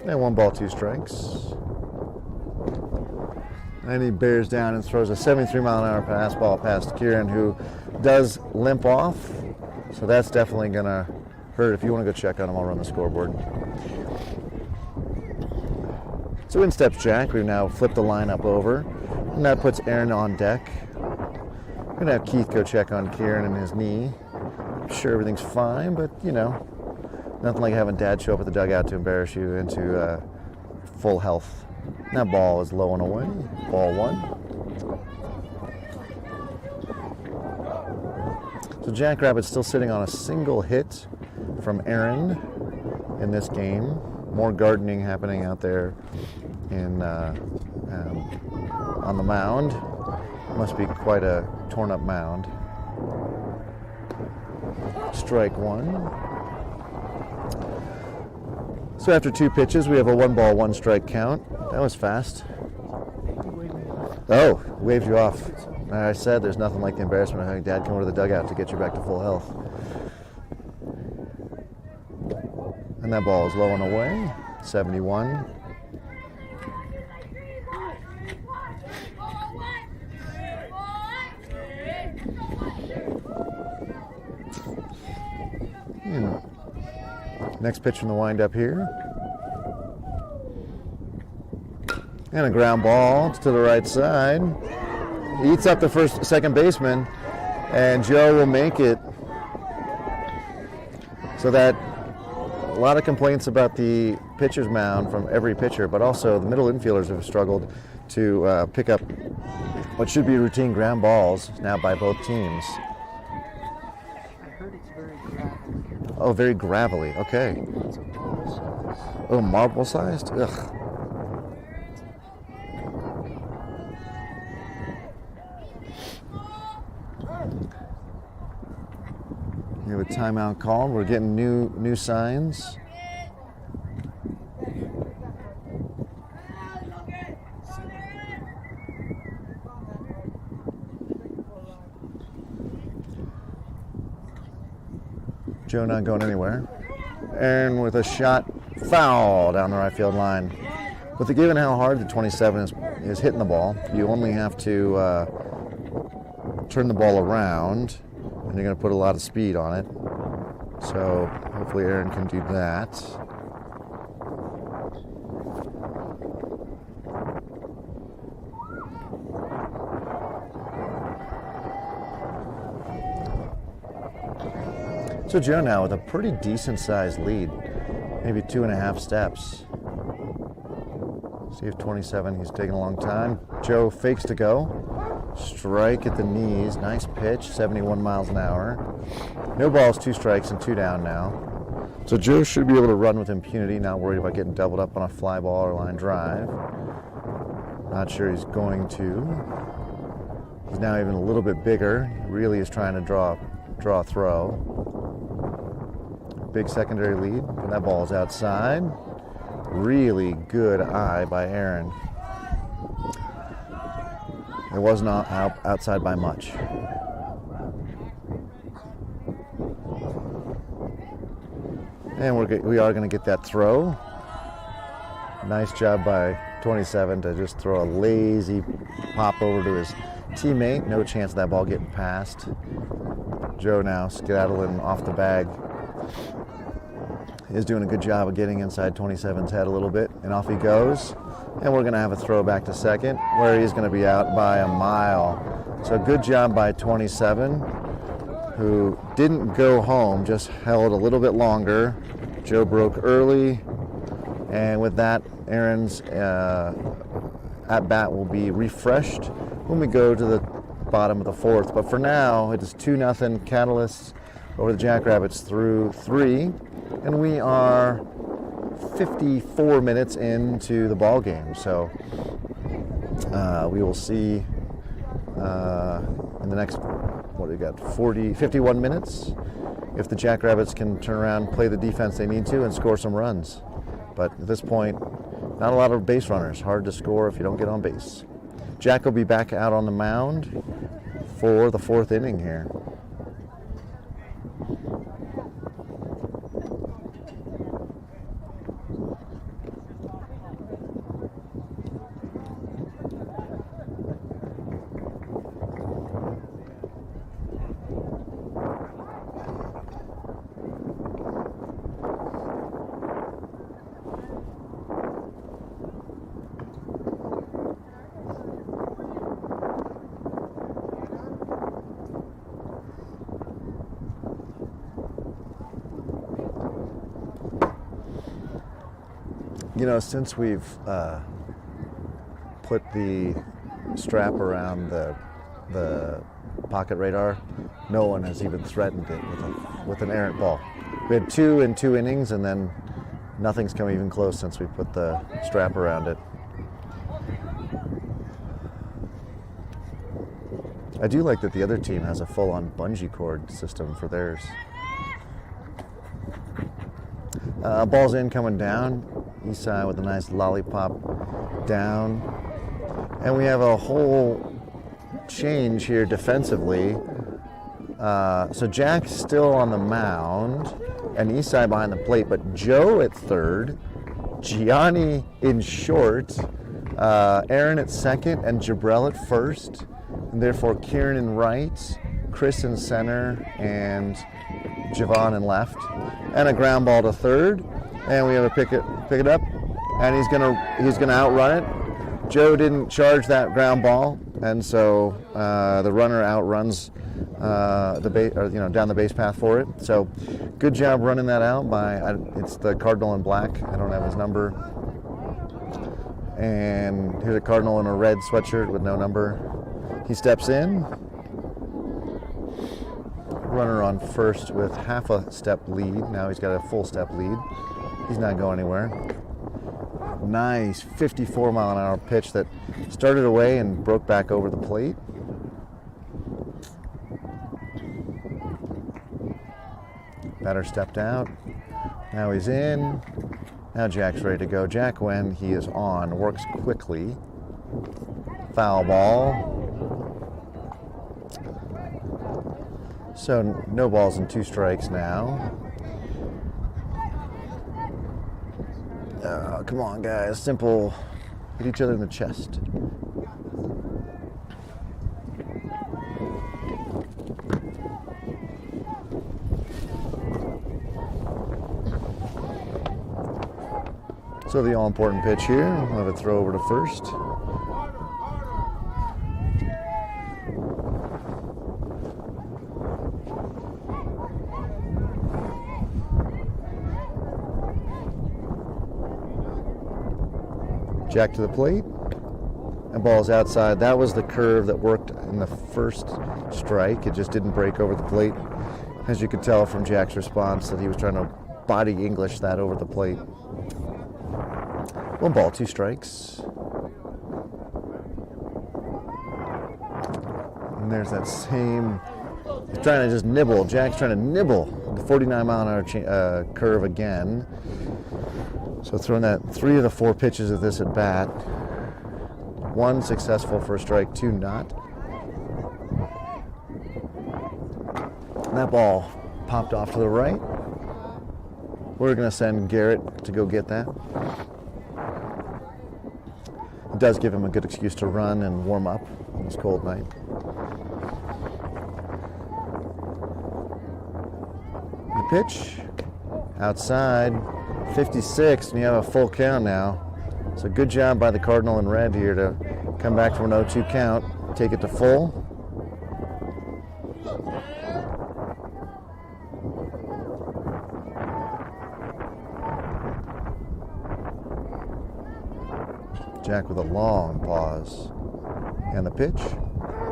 And 1 ball, 2 strikes. And he bears down and throws a 73-mile-an-hour pass ball past Kieran, who does limp off. So that's definitely going to hurt. If you want to go check on him, I'll run the scoreboard. So in steps Jack. We've now flipped the lineup over. And that puts Aaron on deck. We're going to have Keith go check on Kieran and his knee. I'm sure everything's fine, but, you know, nothing like having Dad show up at the dugout to embarrass you into full health. And that ball is low and away. Ball 1. So Jackrabbit's still sitting on a single hit from Aaron in this game. More gardening happening out there on the mound. Must be quite a torn up mound. Strike 1. So after 2 pitches, we have a 1 ball, 1 strike count. That was fast. Oh, waved you off. I said there's nothing like the embarrassment of having Dad come over to the dugout to get you back to full health. And that ball is low and away. 71. Next pitch from the windup here. And a ground ball to the right side. Eats up the second baseman, and Joe will make it. So that a lot of complaints about the pitcher's mound from every pitcher, but also the middle infielders have struggled to pick up what should be routine ground balls now by both teams. I heard it's very gravelly. Oh, very gravelly. Okay. It's a marble size. Oh, marble sized? Ugh. We have a timeout called. We're getting new signs. Joe not going anywhere. Aaron with a shot foul down the right field line. With the given how hard the 27 is hitting the ball, you only have to turn the ball around, and you're going to put a lot of speed on it. So hopefully Aaron can do that. So Joe now with a pretty decent sized lead, maybe 2.5 steps. See if 27, he's taking a long time. Joe fakes to go. Strike at the knees, nice pitch, 71 miles an hour. No balls, 2 strikes and 2 down now. So Joe should be able to run with impunity, not worried about getting doubled up on a fly ball or line drive. Not sure he's going to. He's now even a little bit bigger. He really is trying to draw a throw. Big secondary lead, and that ball is outside. Really good eye by Aaron. It was not outside by much. And we are going to get that throw. Nice job by 27 to just throw a lazy pop over to his teammate. No chance of that ball getting past. Joe now skedaddling off the bag. Is doing a good job of getting inside 27's head a little bit, and off he goes. And we're going to have a throw back to second, where he's going to be out by a mile. So good job by 27, who didn't go home, just held a little bit longer. Joe broke early, and with that, Aaron's at-bat will be refreshed when we go to the bottom of the 4th. But for now, it is 2-0 Catalysts over the Jackrabbits through 3. And we are 54 minutes into the ball game, so we will see in the next, what do we got, 51 minutes, if the Jackrabbits can turn around, play the defense they need to, and score some runs. But at this point, not a lot of base runners. Hard to score if you don't get on base. Jack will be back out on the mound for the 4th inning here. You know, since we've put the strap around the pocket radar, no one has even threatened it with an errant ball. We had 2 in 2 innings, and then nothing's come even close since we put the strap around it. I do like that the other team has a full-on bungee cord system for theirs. Ball's in, coming down. Isai with a nice lollipop down. And we have a whole change here defensively. So Jack's still on the mound, and Isai behind the plate, but Joe at third, Gianni in short, Aaron at second, and Jabrell at first. And therefore, Kieran in right, Chris in center, and Javon in left. And a ground ball to third, and we have a pick it up, and he's gonna outrun it. Joe didn't charge that ground ball, and so the runner outruns down the base path for it. So, good job running that out by it's the Cardinal in black. I don't have his number. And here's a Cardinal in a red sweatshirt with no number. He steps in. Runner on first with half a step lead. Now he's got a full step lead. He's not going anywhere. Nice 54-mile-an-hour pitch that started away and broke back over the plate. Batter stepped out. Now he's in. Now Jack's ready to go. Jack, when he is on, works quickly. Foul ball. So no balls and 2 strikes now. Come on, guys. Simple. Hit each other in the chest. So the all-important pitch here. We'll have a throw over to first. Jack to the plate, and ball's outside. That was the curve that worked in the first strike. It just didn't break over the plate. As you could tell from Jack's response that he was trying to body English that over the plate. 1 ball, 2 strikes. And there's that same, he's trying to just nibble. Jack's trying to nibble the 49-mile-an-hour curve again. So throwing that 3 of the 4 pitches of this at bat. 1 successful for a strike, 2 not. And that ball popped off to the right. We're going to send Garrett to go get that. It does give him a good excuse to run and warm up on this cold night. The pitch, outside. 56, and you have a full count now. So good job by the Cardinal in red here to come back from an 0-2 count, take it to full. Jack with a long pause. And the pitch.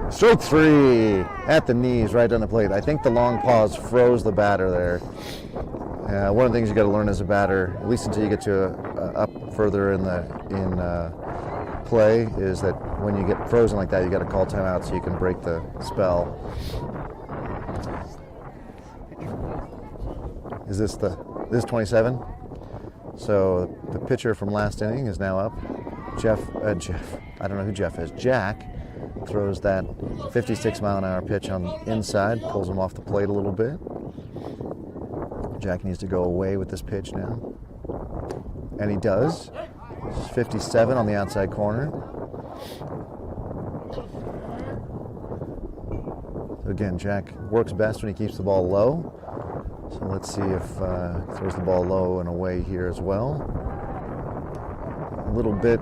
Strike 3 at the knees, right on the plate. I think the long pause froze the batter there. One of the things you got to learn as a batter, at least until you get to up further in play, is that when you get frozen like that, you got to call timeout so you can break the spell. Is this 27? So the pitcher from last inning is now up. Jeff, I don't know who Jeff is. Jack throws that 56-mile-an-hour pitch on the inside, pulls him off the plate a little bit. Jack needs to go away with this pitch now. And he does. 57 on the outside corner. So again, Jack works best when he keeps the ball low. So let's see if he throws the ball low and away here as well. A little bit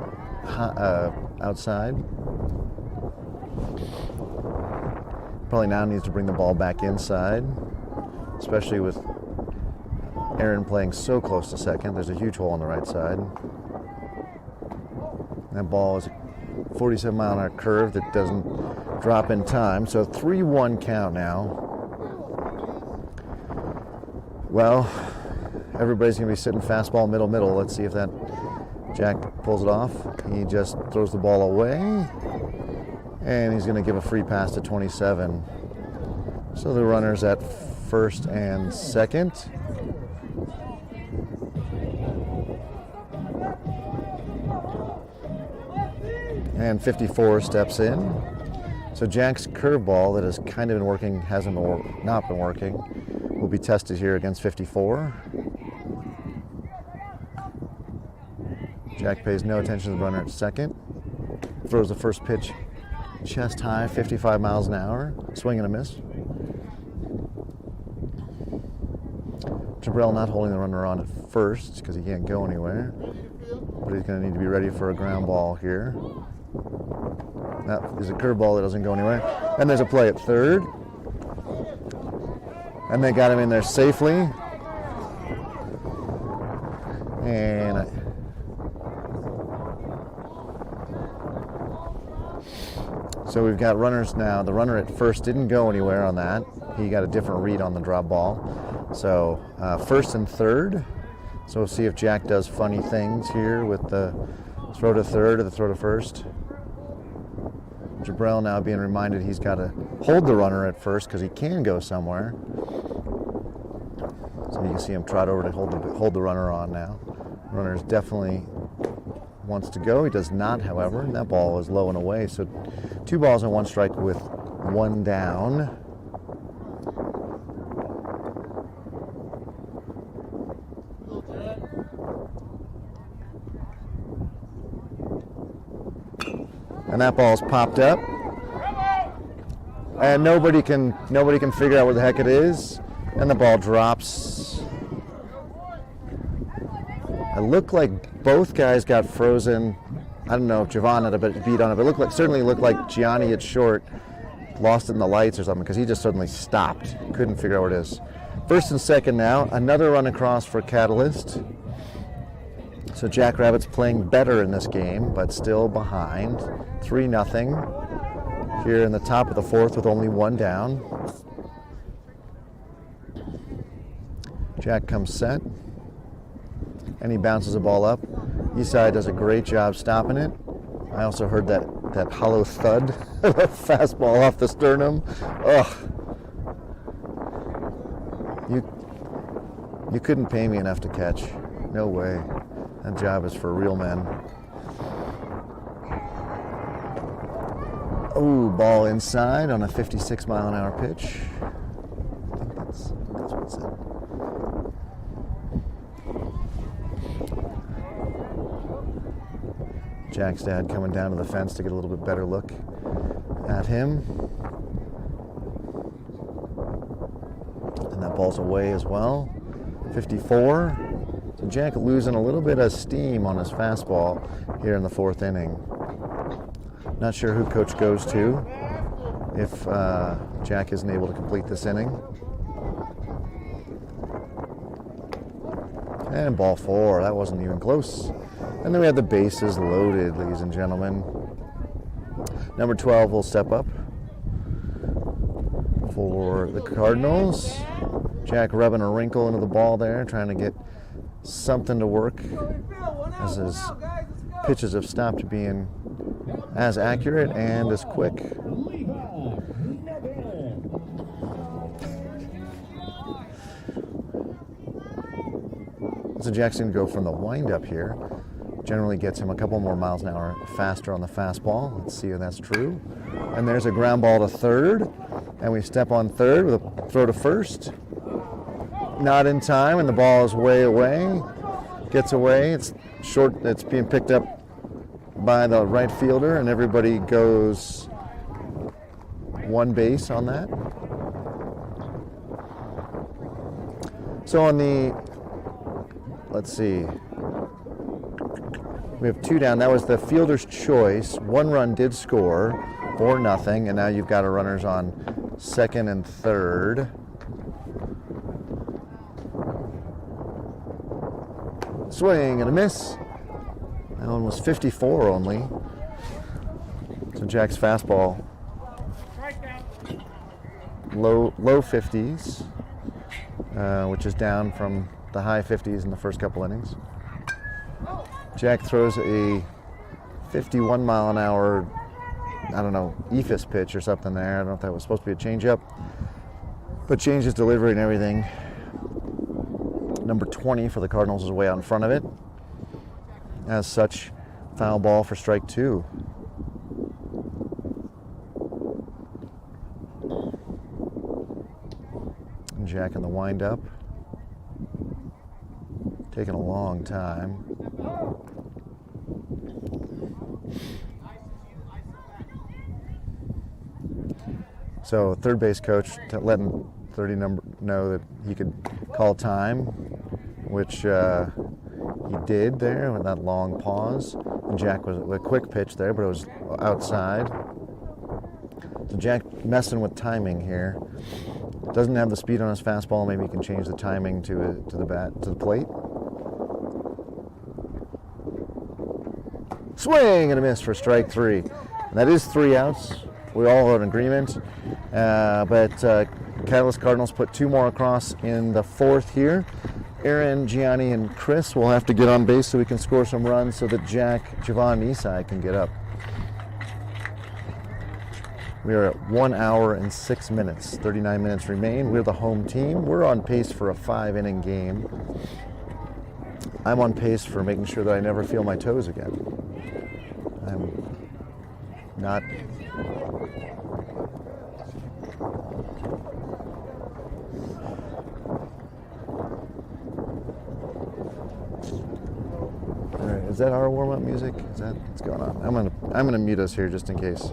outside. Probably now needs to bring the ball back inside, especially with Aaron playing so close to second. There's a huge hole on the right side. That ball is a 47-mile-an-hour curve that doesn't drop in time. So 3-1 count now. Well, everybody's going to be sitting fastball middle. Let's see if that Jack pulls it off. He just throws the ball away, and he's going to give a free pass to 27. So the runner's at first and second. And 54 steps in. So Jack's curveball that has kind of been working, not been working, will be tested here against 54. Jack pays no attention to the runner at second. Throws the first pitch chest high, 55 miles an hour. Swing and a miss. Jabrell not holding the runner on at first because he can't go anywhere. But he's going to need to be ready for a ground ball here. That is a curveball that doesn't go anywhere. And there's a play at third. And they got him in there safely. And so we've got runners now. The runner at first didn't go anywhere on that. He got a different read on the drop ball. So first and third. So we'll see if Jack does funny things here with the throw to third or the throw to first. Jabrell now being reminded he's got to hold the runner at first because he can go somewhere. So you can see him trot over to hold the runner on now. Runner definitely wants to go. He does not, however. And that ball is low and away. So 2 balls and 1 strike with 1 down. And that ball's popped up, and nobody can figure out where the heck it is, and the ball drops. It looked like both guys got frozen. I don't know if Javon had a bit beat on it, but certainly looked like Gianni at short lost it in the lights or something because he just suddenly stopped. Couldn't figure out what it is. First and second now, another run across for Catalyst. So Jackrabbits playing better in this game, but still behind. 3-0 here in the top of the fourth with only 1 down. Jack comes set, and he bounces the ball up. Eastside does a great job stopping it. I also heard that hollow thud of a fastball off the sternum. Ugh. You couldn't pay me enough to catch. No way. That job is for real men. Oh, ball inside on a 56-mile-an-hour pitch. I think that's what it said. Jack's dad coming down to the fence to get a little bit better look at him. And that ball's away as well. 54. So Jack losing a little bit of steam on his fastball here in the 4th inning. Not sure who coach goes to if Jack isn't able to complete this inning. And ball 4, that wasn't even close. And then we have the bases loaded, ladies and gentlemen. Number 12 will step up for the Cardinals. Jack rubbing a wrinkle into the ball there, trying to get something to work as his pitches have stopped being as accurate and as quick. So Jackson go from the windup here. Generally gets him a couple more miles an hour faster on the fastball. Let's see if that's true. And there's a ground ball to third. And we step on third with a throw to first. Not in time, and the ball is way away. Gets away. It's short. It's being picked up by the right fielder, and everybody goes 1 base on that. So on the, let's see, we have 2 down. That was the fielder's choice. 1 run did score, 4-0, and now you've got runners on second and third. Swing and a miss. That one was 54 only. So Jack's fastball, low 50s, which is down from the high 50s in the first couple innings. Jack throws a 51 mile an hour, I don't know, ephus pitch or something there. I don't know if that was supposed to be a changeup, but changed his delivery and everything. Number 20 for the Cardinals is way out in front of it. As such, foul ball for strike 2. And Jack in the windup. Taking a long time. So third base coach letting 30 number know that he could call time, which he did there with that long pause. And Jack was a quick pitch there, but it was outside. So Jack messing with timing here. Doesn't have the speed on his fastball. Maybe he can change the timing to the plate. Swing and a miss for strike 3. And that is 3 outs. We all are in agreement. But Catalyst Cardinals put 2 more across in the 4th here. Aaron, Gianni, and Chris will have to get on base so we can score some runs so that Jack, Javon, and Isai can get up. We are at 1 hour and 6 minutes. 39 minutes remain. We're the home team. We're on pace for a 5-inning game. I'm on pace for making sure that I never feel my toes again. I'm not... All right, is that our warm-up music? Is that what's going on? I'm gonna mute us here just in case.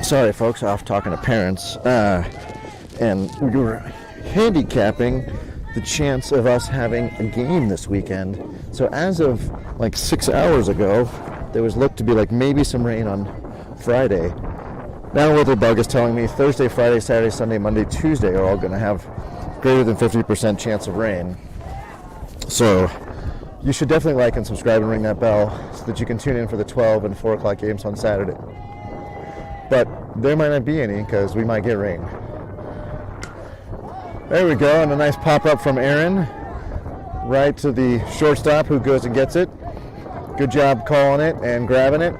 Sorry, folks, off talking to parents. And we were handicapping the chance of us having a game this weekend. So as of like 6 hours ago, there was looked to be like maybe some rain on Friday. Now Weather Bug is telling me Thursday, Friday, Saturday, Sunday, Monday, Tuesday are all going to have greater than 50% chance of rain. So you should definitely like and subscribe and ring that bell so that you can tune in for the 12 and 4 o'clock games on Saturday. But there might not be any because we might get rain. There we go, and a nice pop-up from Aaron right to the shortstop who goes and gets it. Good job calling it and grabbing it.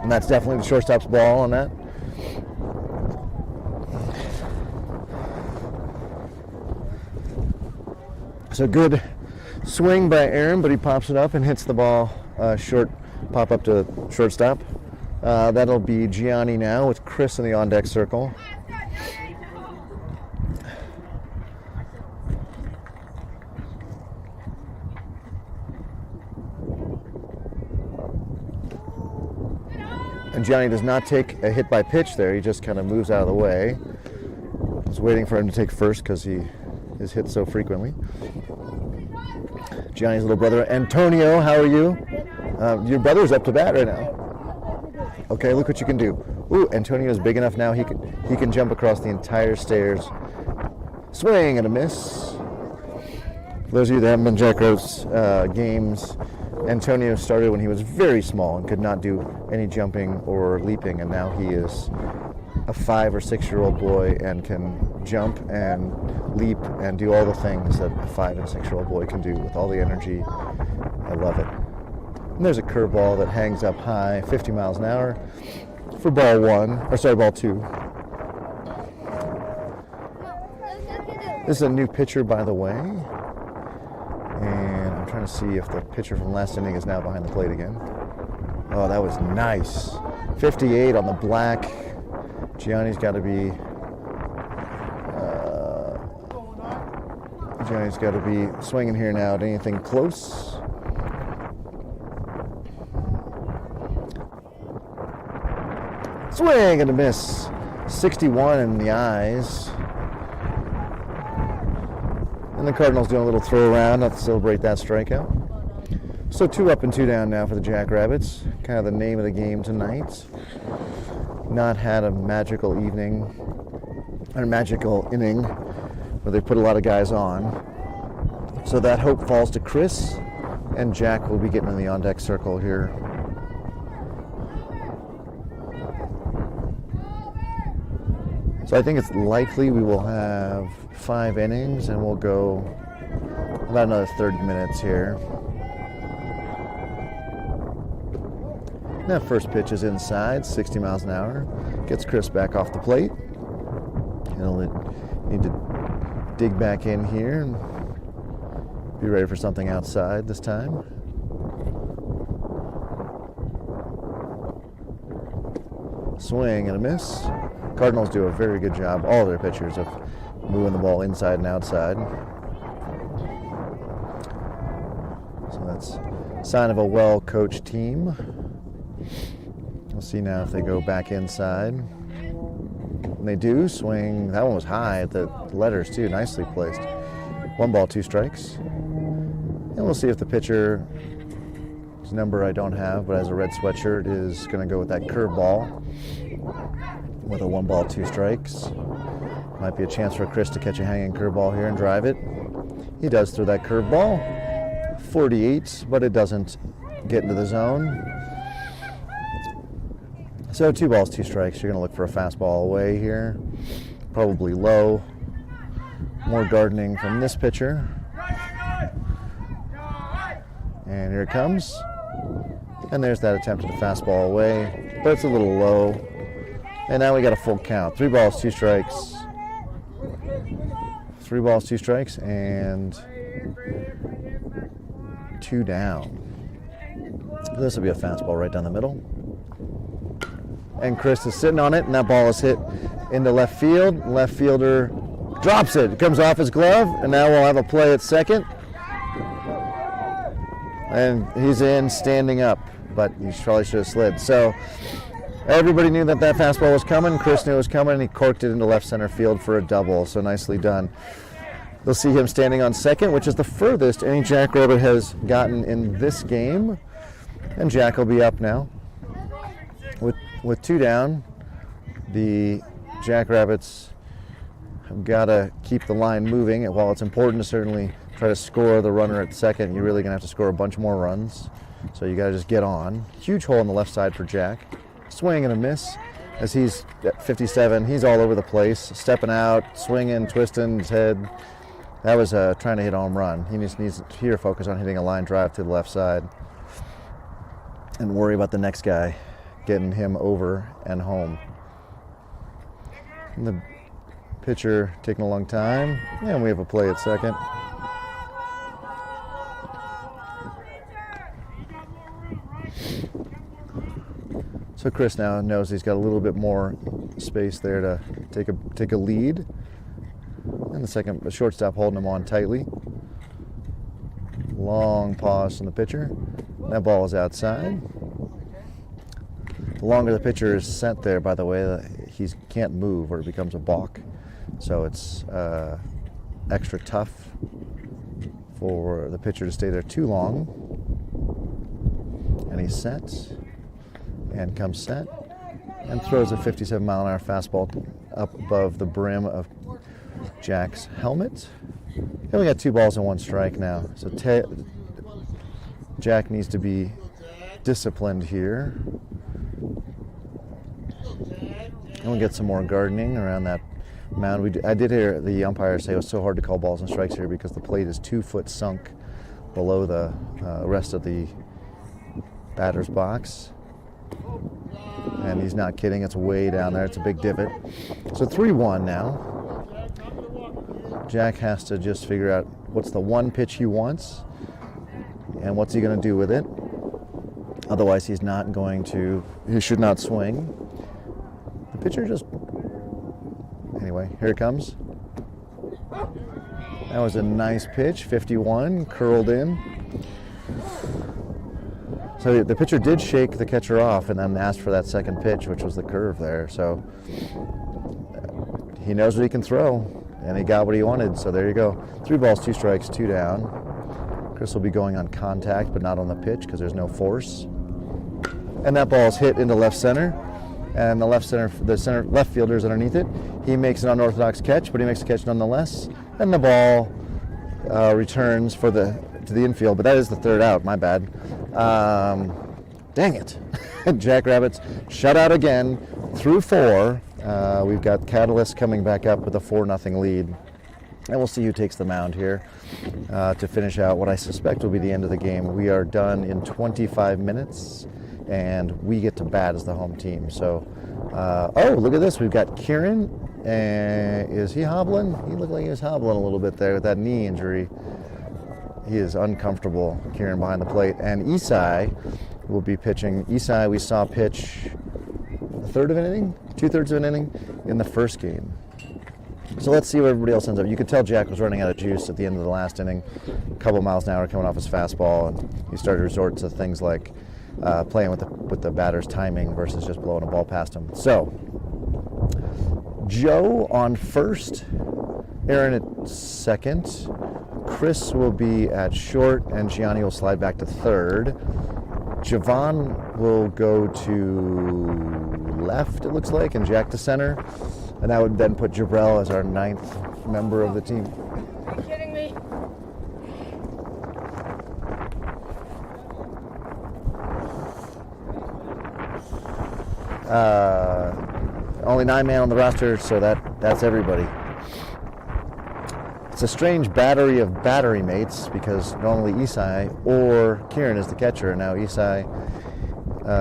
And that's definitely the shortstop's ball on that. So good swing by Aaron, but he pops it up and hits the ball short, pop up to shortstop. That'll be Gianni now with Chris in the on-deck circle. And Gianni does not take a hit by pitch there. He just kind of moves out of the way. I was waiting for him to take first because he is hit so frequently. Gianni's little brother, Antonio, how are you? Your brother's up to bat right now. Okay, look what you can do. Ooh, Antonio's big enough now. He can jump across the entire stairs. Swing and a miss. For those of you that haven't been Jackrabbits games, Antonio started when he was very small and could not do any jumping or leaping, and now he is a 5 or 6 year old boy and can jump and leap and do all the things that a 5 and 6 year old boy can do with all the energy. I love it. And there's a curveball that hangs up high, 50 miles an hour for ball 2. This is a new pitcher, by the way. And I'm trying to see if the pitcher from last inning is now behind the plate again. Oh, that was nice. 58 on the black. Gianni's got to be swinging here now at anything close. Swing and a miss. 61 in the eyes. And the Cardinals doing a little throw around to celebrate that strikeout. So 2 up and 2 down now for the Jackrabbits. Kind of the name of the game tonight. Not had a magical evening, or a magical inning where they put a lot of guys on. So that hope falls to Chris, and Jack will be getting in the on-deck circle here. So I think it's likely we will have 5 innings, and we'll go about another 30 minutes here. That first pitch is inside, 60 miles an hour. Gets Chris back off the plate. He'll need to dig back in here and be ready for something outside this time. Swing and a miss. Cardinals do a very good job, all their pitchers, of moving the ball inside and outside. So that's a sign of a well-coached team. We'll see now if they go back inside. And they do. Swing. That one was high at the letters too. Nicely placed. 1 ball, 2 strikes. And we'll see if the pitcher, whose number I don't have, but has a red sweatshirt, is going to go with that curveball with a 1 ball, 2 strikes. Might be a chance for Chris to catch a hanging curveball here and drive it. He does throw that curveball. 48, but it doesn't get into the zone. So 2 balls, 2 strikes. You're going to look for a fastball away here. Probably low. More gardening from this pitcher. And here it comes. And there's that attempt at a fastball away. But it's a little low. And now we got a full count. 3 balls, 2 strikes. 3 balls, 2 strikes, and 2 down. This will be a fastball right down the middle. And Chris is sitting on it, and that ball is hit into left field. Left fielder drops it. It comes off his glove, and now we'll have a play at second. And he's in standing up, but he probably should have slid. So Everybody knew that fastball was coming. Chris knew it was coming, and he corked it into left center field for a double. So nicely done. They'll see him standing on second, which is the furthest any Jackrabbit has gotten in this game. And Jack will be up now. With 2 down, the Jackrabbits have got to keep the line moving. And while it's important to certainly try to score the runner at second, you're really going to have to score a bunch more runs. So you got to just get on. Huge hole on the left side for Jack. Swing and a miss. As he's at 57, he's all over the place, stepping out, swinging, twisting his head. That was trying to hit a home run. He just needs to here focus on hitting a line drive to the left side and worry about the next guy getting him over and home. And the pitcher taking a long time, and we have a play at second. So Chris now knows he's got a little bit more space there to take a lead. And the shortstop holding him on tightly. Long pause from the pitcher. That ball is outside. The longer the pitcher is sent there, by the way, he can't move or it becomes a balk. So it's extra tough for the pitcher to stay there too long. And he's set. And comes set and throws a 57-mile-an-hour fastball up above the brim of Jack's helmet. And we got 2 balls and 1 strike now. So Jack needs to be disciplined here. And we'll get some more gardening around that mound. I did hear the umpire say it was so hard to call balls and strikes here because the plate is 2 foot sunk below the rest of the batter's box. And he's not kidding, it's way down there, it's a big divot. So 3-1 now. Jack has to just figure out what's the one pitch he wants and what's he going to do with it. Otherwise he should not swing. The pitcher anyway, here it comes. That was a nice pitch, 51, curled in. So the pitcher did shake the catcher off and then asked for that second pitch, which was the curve there. So he knows what he can throw, and he got what he wanted. So there you go. 3 balls, 2 strikes, 2 down. Chris will be going on contact, but not on the pitch because there's no force. And that ball is hit into left center, and the left fielder is underneath it. He makes an unorthodox catch, but he makes the catch nonetheless. And the ball returns to the infield, but that is the 3rd out. My bad. Dang it. Jackrabbits shut out again through 4. We've got Catalyst coming back up with a 4-0 lead. And we'll see who takes the mound here to finish out what I suspect will be the end of the game. We are done in 25 minutes, and we get to bat as the home team. So, oh, look at this. We've got Kieran. Is he hobbling? He looked like he was hobbling a little bit there with that knee injury. He is uncomfortable, Kieran, behind the plate. And Isai will be pitching. Isai we saw pitch a third of an inning, 2/3 of an inning in the first game. So let's see where everybody else ends up. You could tell Jack was running out of juice at the end of the last inning. A couple miles an hour coming off his fastball, and he started to resort to things like playing with the batter's timing versus just blowing a ball past him. So Joe on first, Aaron at second, Chris will be at short, and Gianni will slide back to third. Javon will go to left, it looks like, and Jack to center. And that would then put Jabrell as our 9th member of the team. Are you kidding me? Only 9 man on the roster, so that's everybody. It's a strange battery of battery mates because normally Isai or Kieran is the catcher, and now Isai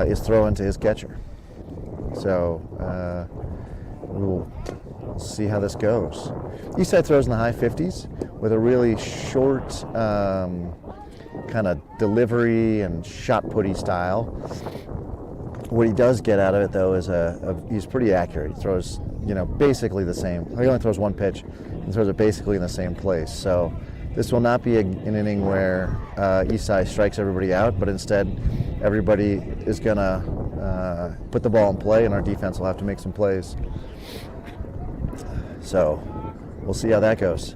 is throwing to his catcher. So we'll see how this goes. Isai throws in the high 50s with a really short kind of delivery and shot putty style. What he does get out of it, though, is he's pretty accurate. He throws, basically the same. He only throws one pitch and throws it basically in the same place. So this will not be an inning where Isai strikes everybody out, but instead everybody is going to put the ball in play, and our defense will have to make some plays. So we'll see how that goes.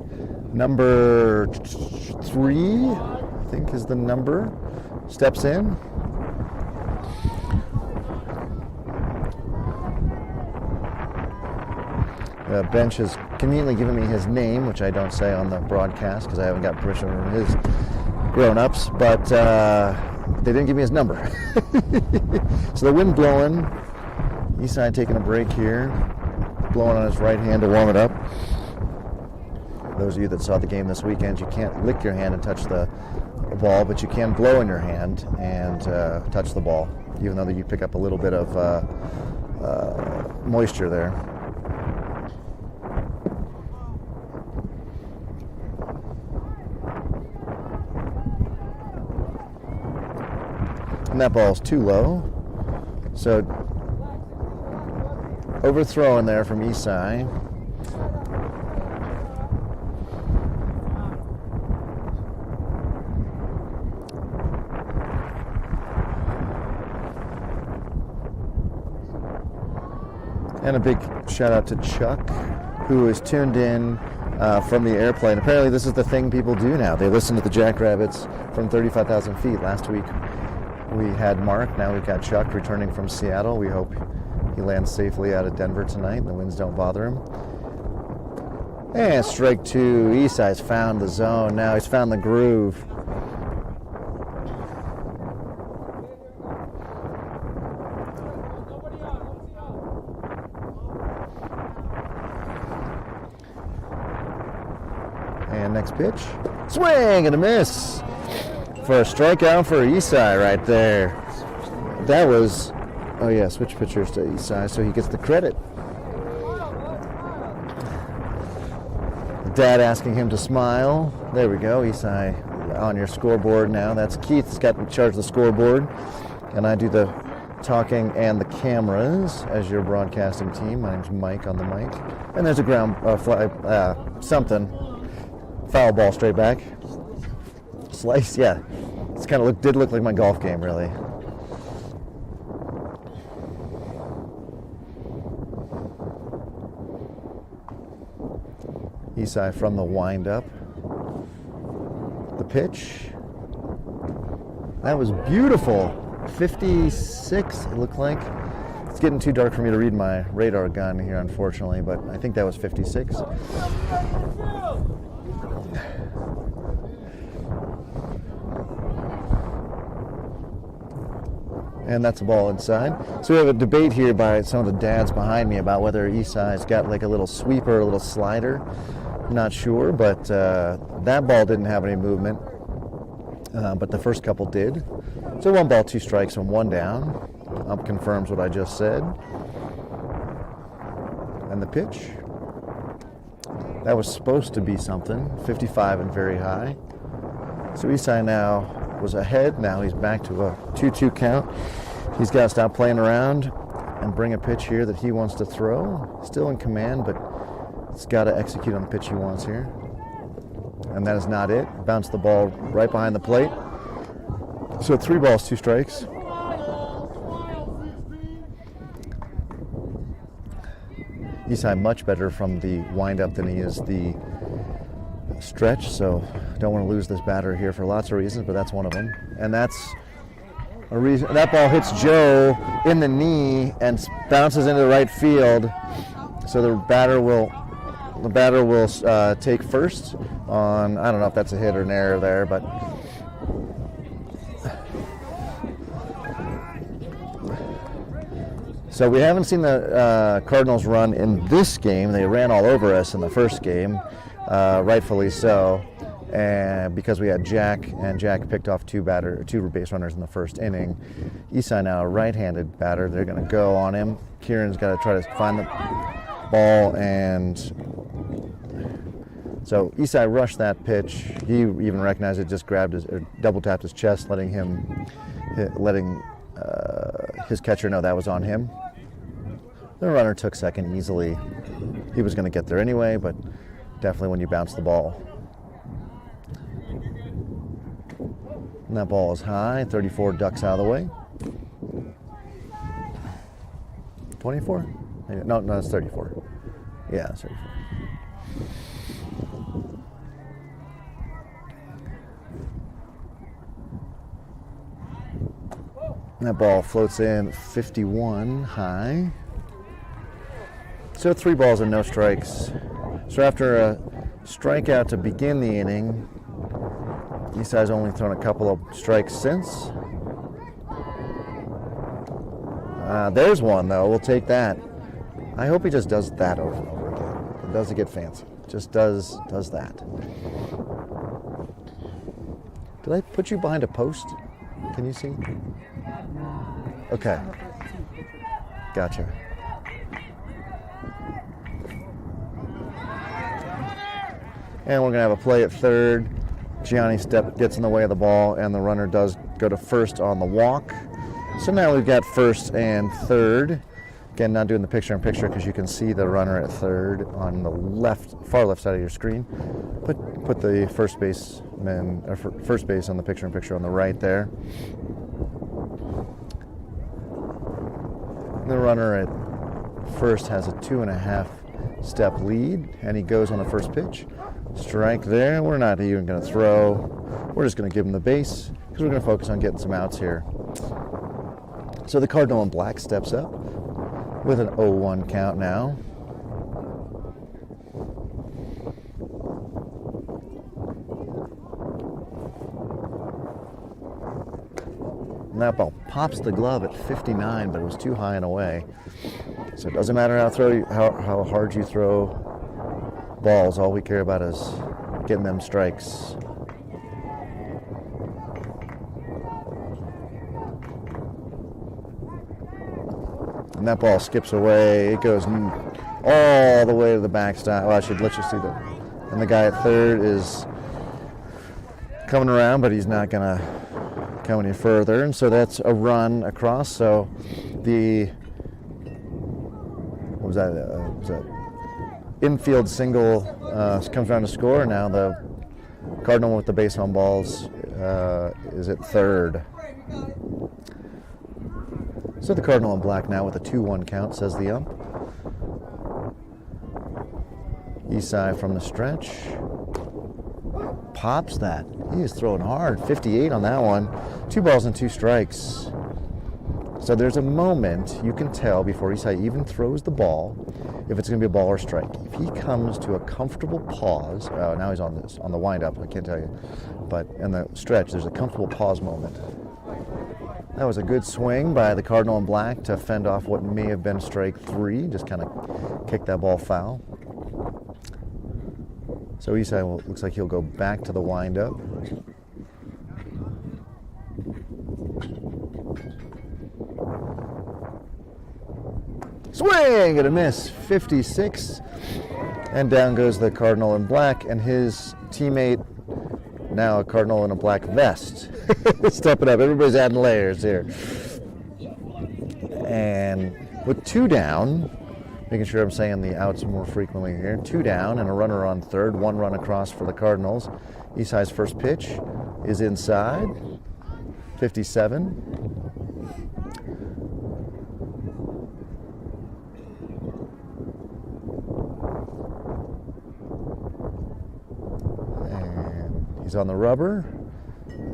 Number 3, I think, is the number. Steps in. The bench has conveniently given me his name, which I don't say on the broadcast because I haven't got permission from his grown-ups, but they didn't give me his number. So the wind blowing. Eastside taking a break here, blowing on his right hand to warm it up. Those of you that saw the game this weekend, you can't lick your hand and touch the ball, but you can blow in your hand and touch the ball, even though you pick up a little bit of moisture there. And that ball's too low. So overthrowing there from Isai. And a big shout out to Chuck, who is tuned in from the airplane. Apparently this is the thing people do now. They listen to the Jackrabbits from 35,000 feet. Last week we had Mark, now we've got Chuck returning from Seattle. We hope he lands safely out of Denver tonight and the winds don't bother him. And strike 2, Eastside's found the zone. Now he's found the groove. And next pitch, swing and a miss for a strikeout for Isai right there. That was, oh yeah, switch pitchers to Isai so he gets the credit. Dad asking him to smile. There we go, Isai on your scoreboard now. That's Keith's got in charge of the scoreboard, and I do the talking and the cameras as your broadcasting team. My name's Mike on the mic, and there's a ground fly, something. Foul ball straight back. Slice, yeah. It's kind of did look like my golf game, really. Isai from the windup. The pitch. That was beautiful. 56, it looked like. It's getting too dark for me to read my radar gun here, unfortunately, but I think that was 56. And that's the ball inside. So we have a debate here by some of the dads behind me about whether Isai's got like a little sweeper, a little slider. Not sure, but that ball didn't have any movement. But the first couple did. So 1 ball, 2 strikes, and 1 down. Confirms what I just said. And the pitch. That was supposed to be something. 55 and very high. So Isai now was ahead. Now he's back to a 2-2 count. He's got to stop playing around and bring a pitch here that he wants to throw. Still in command, but he's got to execute on the pitch he wants here. And that is not it. Bounced the ball right behind the plate. So 3 balls, 2 strikes. Isai much better from the windup than he is the stretch, so don't want to lose this batter here for lots of reasons, but that's one of them. And that's a reason. That ball hits Joe in the knee and bounces into the right field, so the batter will take first on, I don't know if that's a hit or an error there, but so we haven't seen the Cardinals run in this game. They ran all over us in the first game, rightfully so, and because we had Jack, and Jack picked off 2 base runners in the first inning. Isai now a right-handed batter. They're going to go on him. Kieran's got to try to find the ball, and so Isai rushed that pitch. He even recognized it, just grabbed or double tapped his chest, letting his catcher know that was on him. The runner took second easily. He was going to get there anyway, but definitely when you bounce the ball. And that ball is high, 34 ducks out of the way. 24? No, it's 34. Yeah, it's 34. That ball floats in 51 high. So 3 balls and no strikes. So after a strikeout to begin the inning, Eastside's only thrown a couple of strikes since. There's one, though. We'll take that. I hope he just does that over and over again. It doesn't get fancy. Just does that. Did I put you behind a post? Can you see? Okay. Gotcha. And we're going to have a play at third. Gianni gets in the way of the ball, and the runner does go to first on the walk. So now we've got first and third. Again, not doing the picture-in-picture because you can see the runner at third on the far left side of your screen. Put the first base on the picture-in-picture on the right there. The runner at first has a 2.5 step lead, and he goes on the first pitch. Strike there. We're not even going to throw. We're just going to give him the base because we're going to focus on getting some outs here. So the Cardinal in black steps up with an 0-1 count now. And that ball pops the glove at 59, but it was too high and away. So it doesn't matter how hard you throw balls. All we care about is getting them strikes. And that ball skips away. It goes all the way to the backstop. Well, I should let you see that. And the guy at third is coming around, but he's not going to come any further. And so that's a run across. So the was that infield single comes around to score. Now the Cardinal with the base on balls is at third. So the Cardinal in black now with a 2-1 count, says the ump. Eastside from the stretch. Pops that. He is throwing hard. 58 on that one. 2 balls and 2 strikes. So there's a moment you can tell before Eastside even throws the ball if it's going to be a ball or strike. If he comes to a comfortable pause, now he's on the windup, I can't tell you, but in the stretch, there's a comfortable pause moment. That was a good swing by the Cardinal in black to fend off what may have been strike 3. Just kind of kick that ball foul. So Eastside looks like he'll go back to the windup. Swing and a miss, 56. And down goes the Cardinal in black, and his teammate, now a Cardinal in a black vest. Stepping up. Everybody's adding layers here. And with 2 down, making sure I'm saying the outs more frequently here. 2 down and a runner on third. 1 run across for the Cardinals. Eastside's first pitch is inside. 57. He's on the rubber,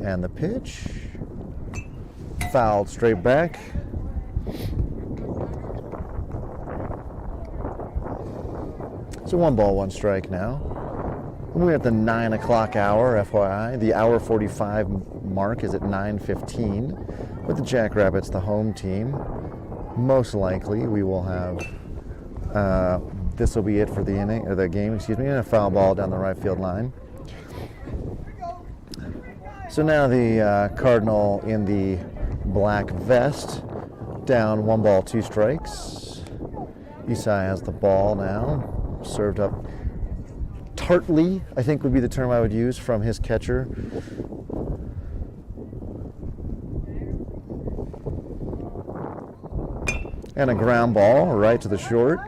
and the pitch, fouled straight back. So 1 ball, 1 strike now. We're at the 9 o'clock hour, FYI. The hour 45 mark is at 9:15. With the Jackrabbits, the home team, most likely we will have, this will be it for the inning, or the game, and a foul ball down the right field line. So now the Cardinal in the black vest, down 1 ball, 2 strikes. Eastside has the ball now, served up tartly, I think would be the term I would use, from his catcher. And a ground ball right to the short.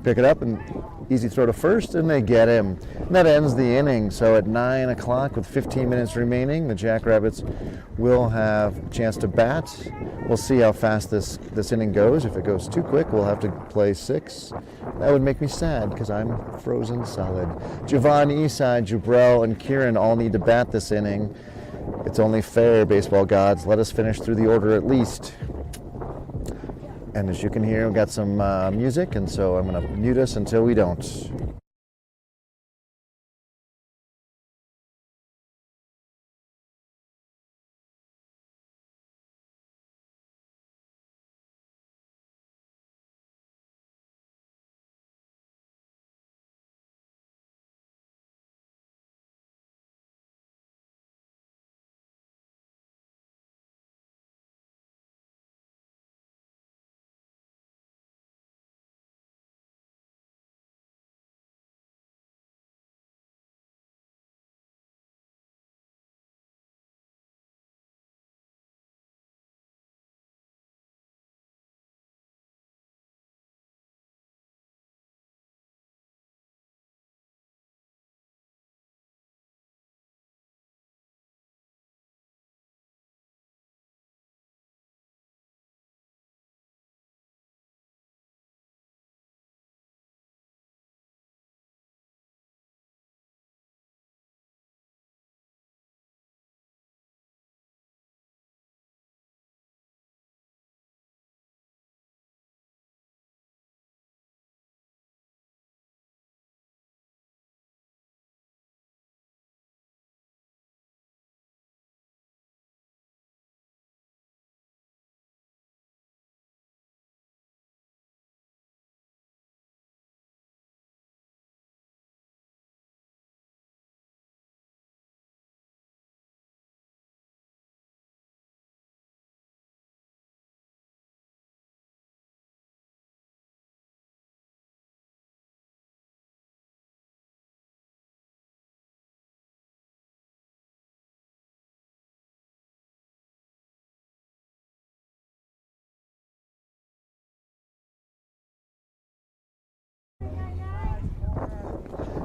pick it up and easy throw to first, and they get him. And that ends the inning. So at 9 o'clock with 15 minutes remaining, the Jackrabbits will have a chance to bat. We'll see how fast this inning goes. If it goes too quick, we'll have to play 6. That would make me sad because I'm frozen solid. Javon, Esai, Jubrel, and Kieran all need to bat this inning. It's only fair, baseball gods. Let us finish through the order at least. And as you can hear, we've got some music, and so I'm going to mute us until we don't.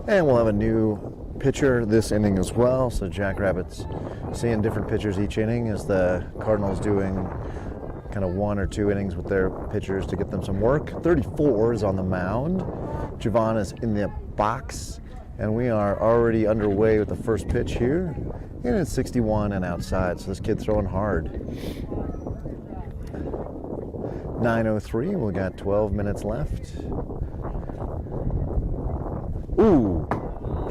And we'll have a new pitcher this inning as well. So Jackrabbits seeing different pitchers each inning as the Cardinals doing kind of 1 or 2 innings with their pitchers to get them some work. 34 is on the mound. Javon is in the box. And we are already underway with the first pitch here. And it's 61 and outside. So this kid throwing hard. 9:03. We got 12 minutes left. Ooh,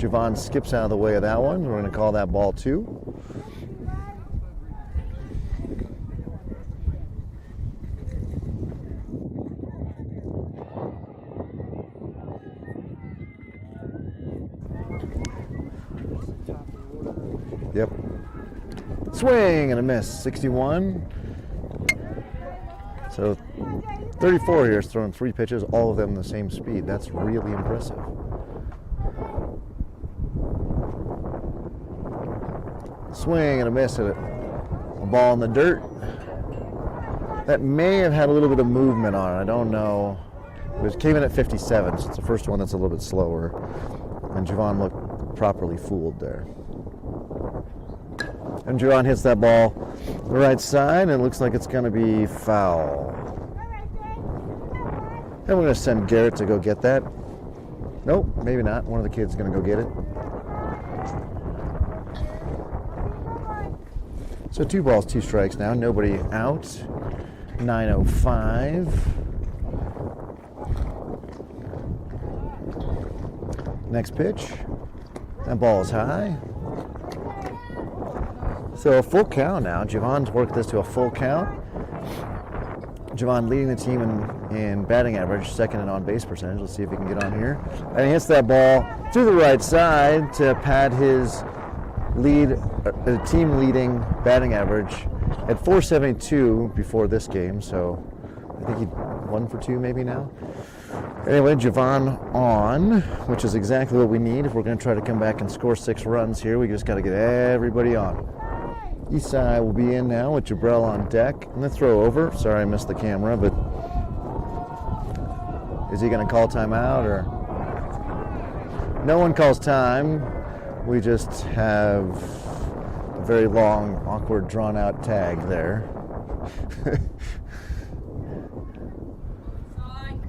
Javon skips out of the way of that one. We're going to call that ball 2. Yep. Swing and a miss. 61. So 34 here is throwing 3 pitches, all of them the same speed. That's really impressive. Swing and a miss at it. A ball in the dirt. That may have had a little bit of movement on it. I don't know. It came in at 57, so it's the first one that's a little bit slower. And Javon looked properly fooled there. And Javon hits that ball the right side, and it looks like it's going to be foul. And we're going to send Garrett to go get that. Nope, maybe not. One of the kids is going to go get it. So 2 balls, 2 strikes now. Nobody out. 9:05. Next pitch. That ball is high. So a full count now. Javon's worked this to a full count. Javon leading the team in batting average, second in on-base percentage. Let's see if he can get on here. And he hits that ball to the right side to pad his team-leading batting average at 472 before this game. So I think he 1 for 2 maybe now. Anyway, Javon on, which is exactly what we need if we're going to try to come back and score 6 runs here. We just got to get everybody on. Esai will be in now with Jubrel on deck. And the throw over. Sorry I missed the camera, but Is he going to call timeout or? No one calls time. We just have a very long, awkward, drawn-out tag there.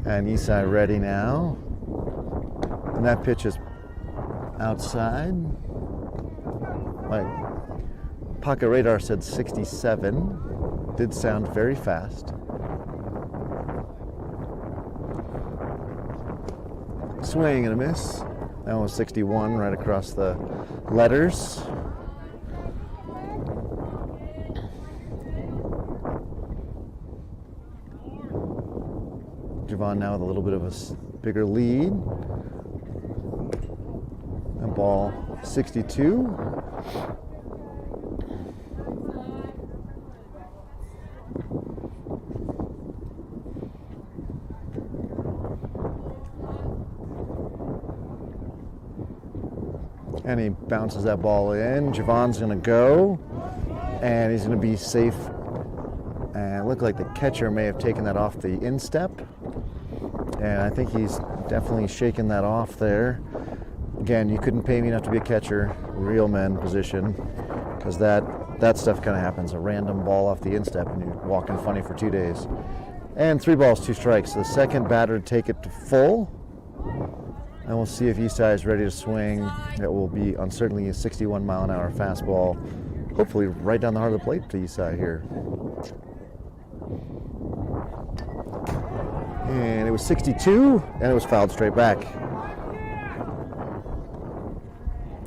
And Isai ready now. And that pitch is outside. My pocket radar said 67. Did sound very fast. Swing and a miss. That was 61 right across the letters. Javon now with a little bit of a bigger lead. And ball 62. And he bounces that ball in. Javon's going to go, and he's going to be safe. And it looked like the catcher may have taken that off the instep. And I think he's definitely shaken that off there. Again, you couldn't pay me enough to be a catcher, real men position, because that stuff kind of happens. A random ball off the instep, and you're walking funny for 2 days. And 3 balls, 2 strikes. The second batter to take it to full. And we'll see if Isai is ready to swing. It will be on certainly a 61-mile-an-hour fastball, hopefully right down the heart of the plate to Isai here. And it was 62, and it was fouled straight back.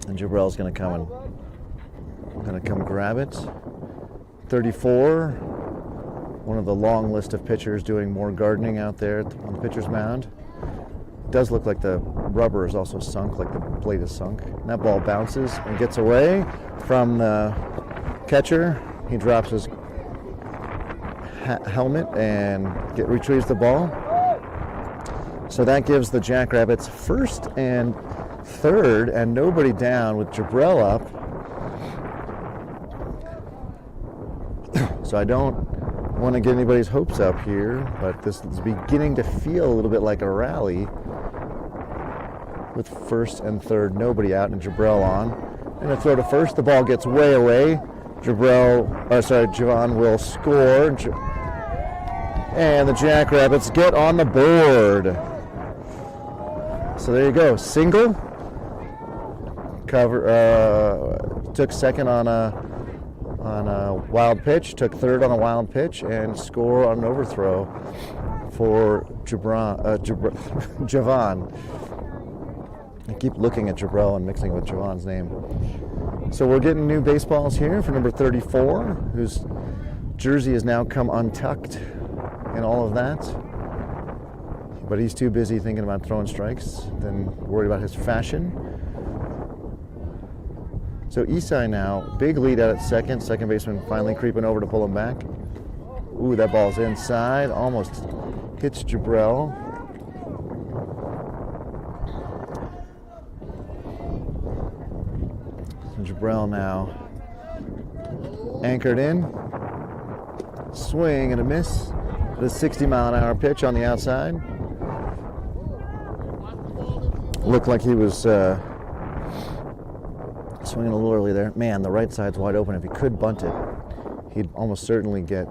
And Jabrell's going to come grab it. 34, one of the long list of pitchers doing more gardening out there on the pitcher's mound. It does look like the rubber is also sunk, like the blade is sunk. And that ball bounces and gets away from the catcher. He drops his helmet and retrieves the ball. So that gives the Jackrabbits first and third and nobody down with Jabrell up. So I don't want to get anybody's hopes up here, but this is beginning to feel a little bit like a rally with first and third, nobody out and Jabrell on. And a throw to first, the ball gets way away. Javon will score. And the Jackrabbits get on the board. So there you go, single. Took second on a wild pitch, took third on a wild pitch, and score on an overthrow for Javon. I keep looking at Jabrell and mixing with Javon's name. So we're getting new baseballs here for number 34, whose jersey has now come untucked and all of that. But he's too busy thinking about throwing strikes than worried about his fashion. So Isai now, big lead out at second. Second baseman finally creeping over to pull him back. Ooh, that ball's inside. Almost hits Jabrell. Jabrell now anchored in. Swing and a miss. The 60-mile-an-hour pitch on the outside. Looked like he was swinging a little early there. Man, the right side's wide open. If he could bunt it, he'd almost certainly get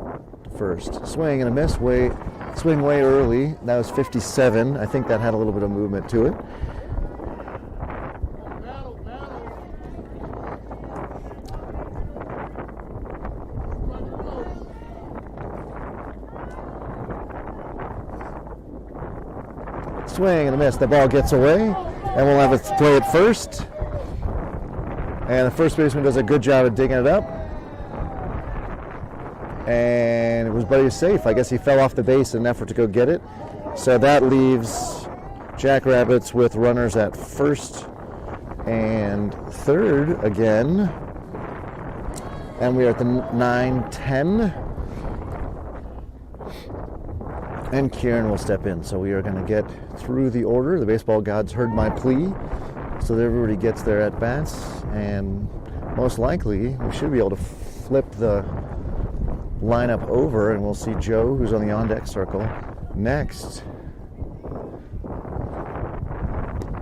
first. Swing and a miss. Swing way early. That was 57. I think that had a little bit of movement to it. Swing and a miss. The ball gets away, and we'll have a play at first. And the first baseman does a good job of digging it up. And it was Buddy safe. I guess he fell off the base in an effort to go get it. So that leaves Jackrabbits with runners at first and third again. And we are at the 9-10. And Kieran will step in. So we are going to get through the order. The baseball gods heard my plea. So that everybody gets their at-bats. And most likely, we should be able to flip the lineup over. And we'll see Joe, who's on the on-deck circle, next.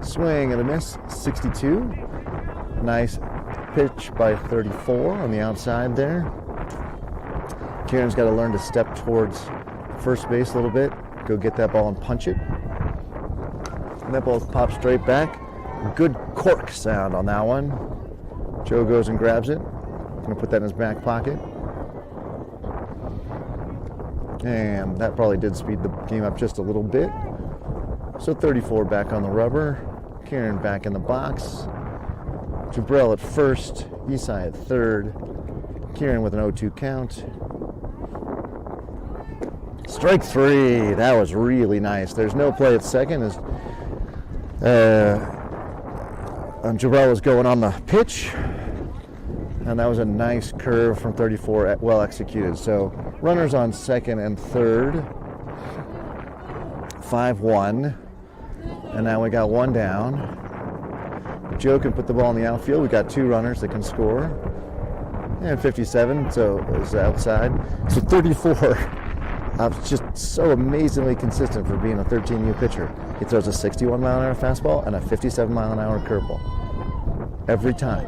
Swing and a miss, 62. Nice pitch by 34 on the outside there. Kieran's got to learn to step towards first base a little bit. Go get that ball and punch it. And that ball pops straight back. Good cork sound on that one. Joe goes and grabs it. Gonna put that in his back pocket. And that probably did speed the game up just a little bit. So 34 back on the rubber. Kieran back in the box. Jabril at first. Isai at third. Kieran with an 0-2 count. Strike three. That was really nice. There's no play at second as Jabril was going on the pitch. And that was a nice curve from 34, well executed. So runners on second and third. 5-1. And now we got one down. Joe can put the ball in the outfield. We got two runners that can score. And 57, so it's outside. So 34. Just so amazingly consistent for being a 13U pitcher. He throws a 61-mile-an-hour fastball and a 57-mile-an-hour curveball. Every time.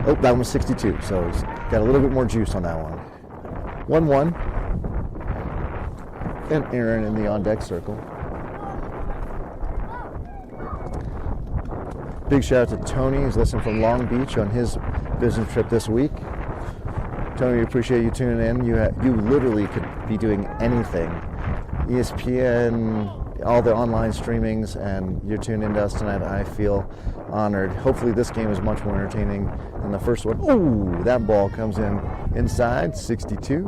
Oh, that one's 62, so he's got a little bit more juice on that one. 1-1. And Aaron in the on-deck circle. Big shout out to Tony. He's listening from Long Beach on his business trip this week. Tony, we appreciate you tuning in. You literally could be doing anything. ESPN, all the online streamings, and you're tuned into us tonight. I feel honored. Hopefully this game is much more entertaining than the first one. Ooh, that ball comes in inside, 62.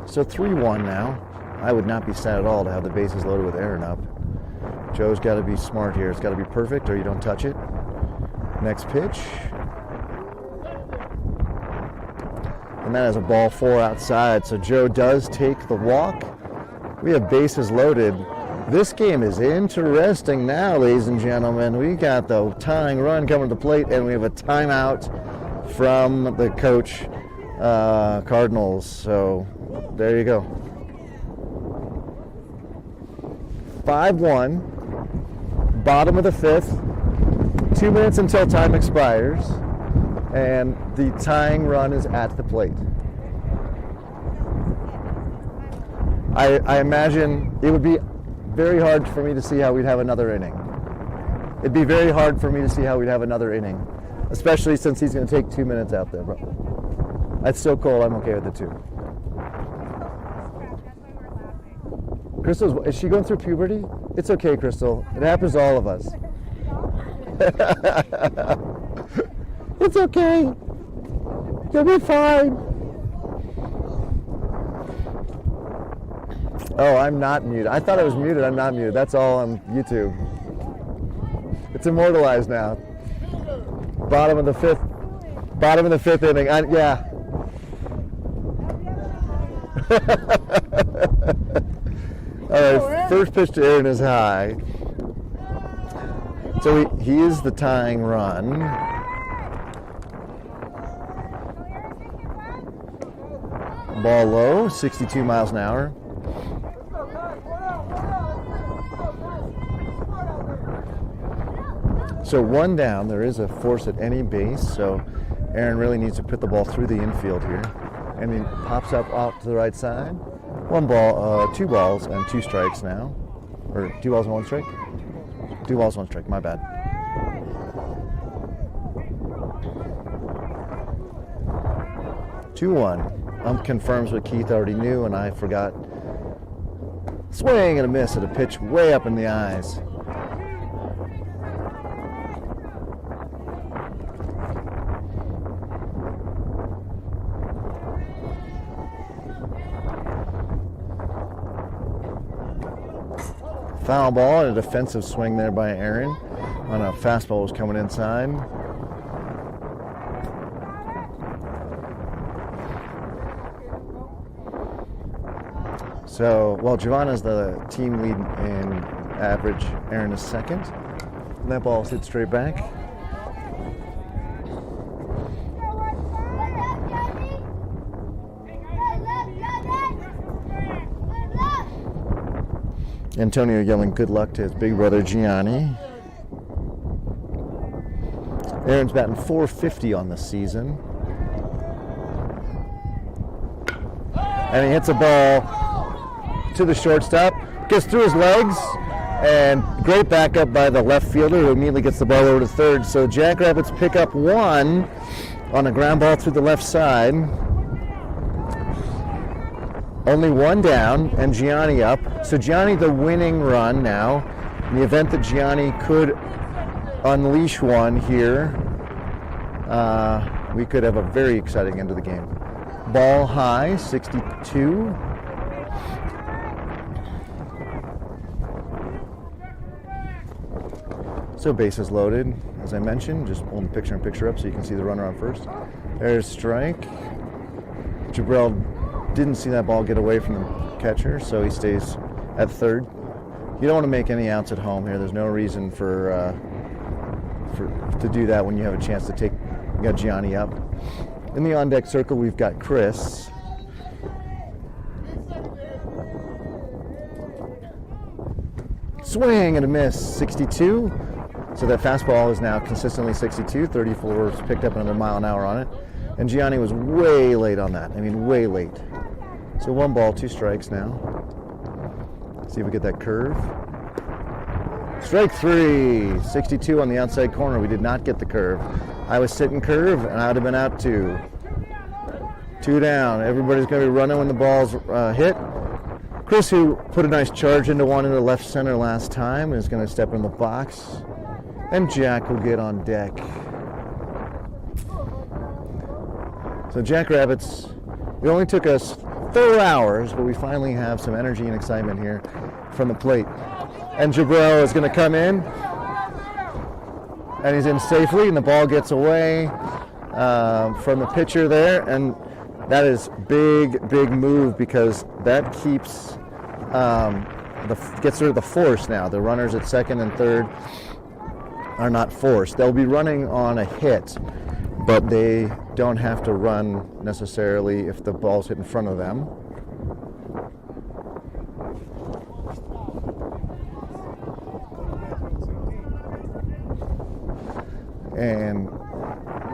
So 3-1 now. I would not be sad at all to have the bases loaded with Aaron up. Joe's got to be smart here. It's got to be perfect or you don't touch it. Next pitch. And that is a ball 4 outside. So Joe does take the walk. We have bases loaded. This game is interesting now, ladies and gentlemen. We got the tying run coming to the plate, and we have a timeout from the coach, Cardinals. So there you go. 5-1, bottom of the 5th, 2 minutes until time expires, and the tying run is at the plate. I imagine it would be very hard for me to see how we'd have another inning. It'd be very hard for me to see how we'd have another inning, especially since he's going to take 2 minutes out there, bro. That's so cold, I'm okay with it too. Crystal, is she going through puberty? It's okay, Crystal. It happens to all of us. It's okay. You'll be fine. Oh, I'm not muted. I thought I was muted. I'm not muted. That's all on YouTube. It's immortalized now. Bottom of the fifth inning. Yeah. All right, first pitch to Aaron is high. So he is the tying run. Ball low, 62 miles an hour. So one down, there is a force at any base, so Aaron really needs to put the ball through the infield here. And he pops up off to the right side. 1 ball, 2 balls and 2 strikes now. Or 2 balls and 1 strike? 2 balls, 1 strike, my bad. Two-one. Confirms what Keith already knew and I forgot. Swing and a miss at a pitch way up in the eyes. Foul ball and a defensive swing there by Aaron on a fastball was coming inside. So, well, Giovanna's the team lead in average. Aaron is second. And that ball hit straight back. Antonio yelling good luck to his big brother Gianni. Aaron's batting .450 on the season. And he hits a ball to the shortstop, gets through his legs, and great backup by the left fielder who immediately gets the ball over to third. So Jackrabbits pick up one on a ground ball through the left side. Only one down, and Gianni up. So Gianni the winning run now. In the event that Gianni could unleash one here, we could have a very exciting end of the game. Ball high, 62. So bases loaded, as I mentioned. Just pulling the picture-in-picture up so you can see the runner on first. There's strike. Jabril didn't see that ball get away from the catcher, so he stays at third. You don't want to make any outs at home here. There's no reason to do that when you have a chance to take. You got Gianni up. In the on-deck circle, we've got Chris. Swing and a miss, 62. So that fastball is now consistently 62. 34 is picked up another mile an hour on it. And Gianni was way late on that. I mean, way late. So 1 ball, 2 strikes now. See if we get that curve. Strike 3, 62 on the outside corner. We did not get the curve. I was sitting curve, and I would have been out 2. 2 down. Everybody's going to be running when the ball's hit. Chris, who put a nice charge into one into left center last time, is going to step in the box. And Jack will get on deck. So Jackrabbits, it only took us 4 hours, but we finally have some energy and excitement here from the plate. And Jabril is going to come in, and he's in safely, and the ball gets away from the pitcher there, and that is big move because that keeps gets rid of the force now. The runners at second and third are not forced. They'll be running on a hit, but they don't have to run necessarily if the ball's hit in front of them. And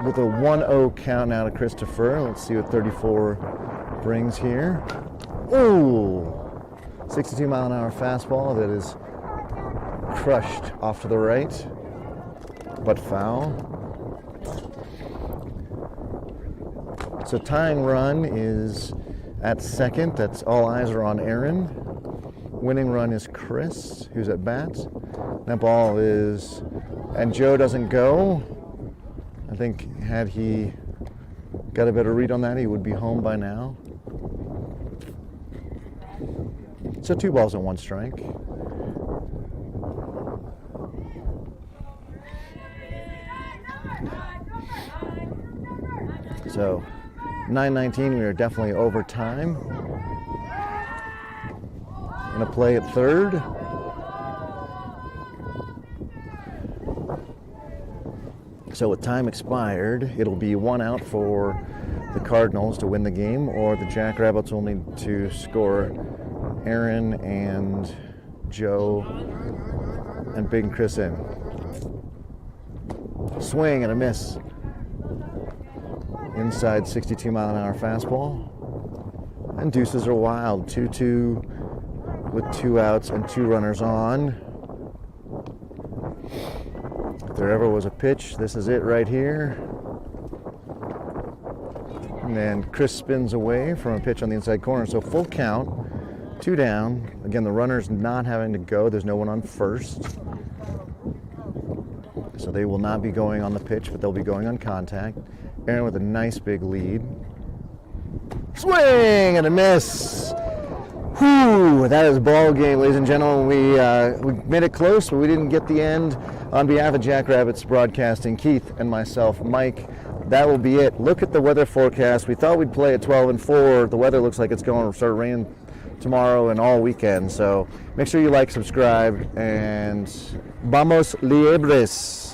with a 1-0 count now to Christopher, let's see what 34 brings here. Ooh, 62 mile an hour fastball that is crushed off to the right, but foul. So tying run is at second. That's all eyes are on Aaron. Winning run is Chris, who's at bat. That ball is, and Joe doesn't go. I think had he got a better read on that, he would be home by now. So 2 balls and 1 strike. So 9:19, we are definitely over time. Gonna play at third. So with time expired, it'll be 1 out for the Cardinals to win the game, or the Jackrabbits will need to score Aaron and Joe and Big and Chris in. Swing and a miss. Inside 62 mile an hour fastball. And deuces are wild. 2-2 with 2 outs and 2 runners on. If there ever was a pitch, this is it right here. And then Chris spins away from a pitch on the inside corner. So full count, 2 down. Again, the runner's not having to go. There's no one on first. So they will not be going on the pitch, but they'll be going on contact. Aaron with a nice big lead. Swing and a miss. Whew, that is ball game, ladies and gentlemen. We made it close, but we didn't get the end. On behalf of Jackrabbits Broadcasting, Keith and myself, Mike, that will be it. Look at the weather forecast. We thought we'd play at 12 and 4. The weather looks like it's going to start raining tomorrow and all weekend. So make sure you like, subscribe, and vamos liebres.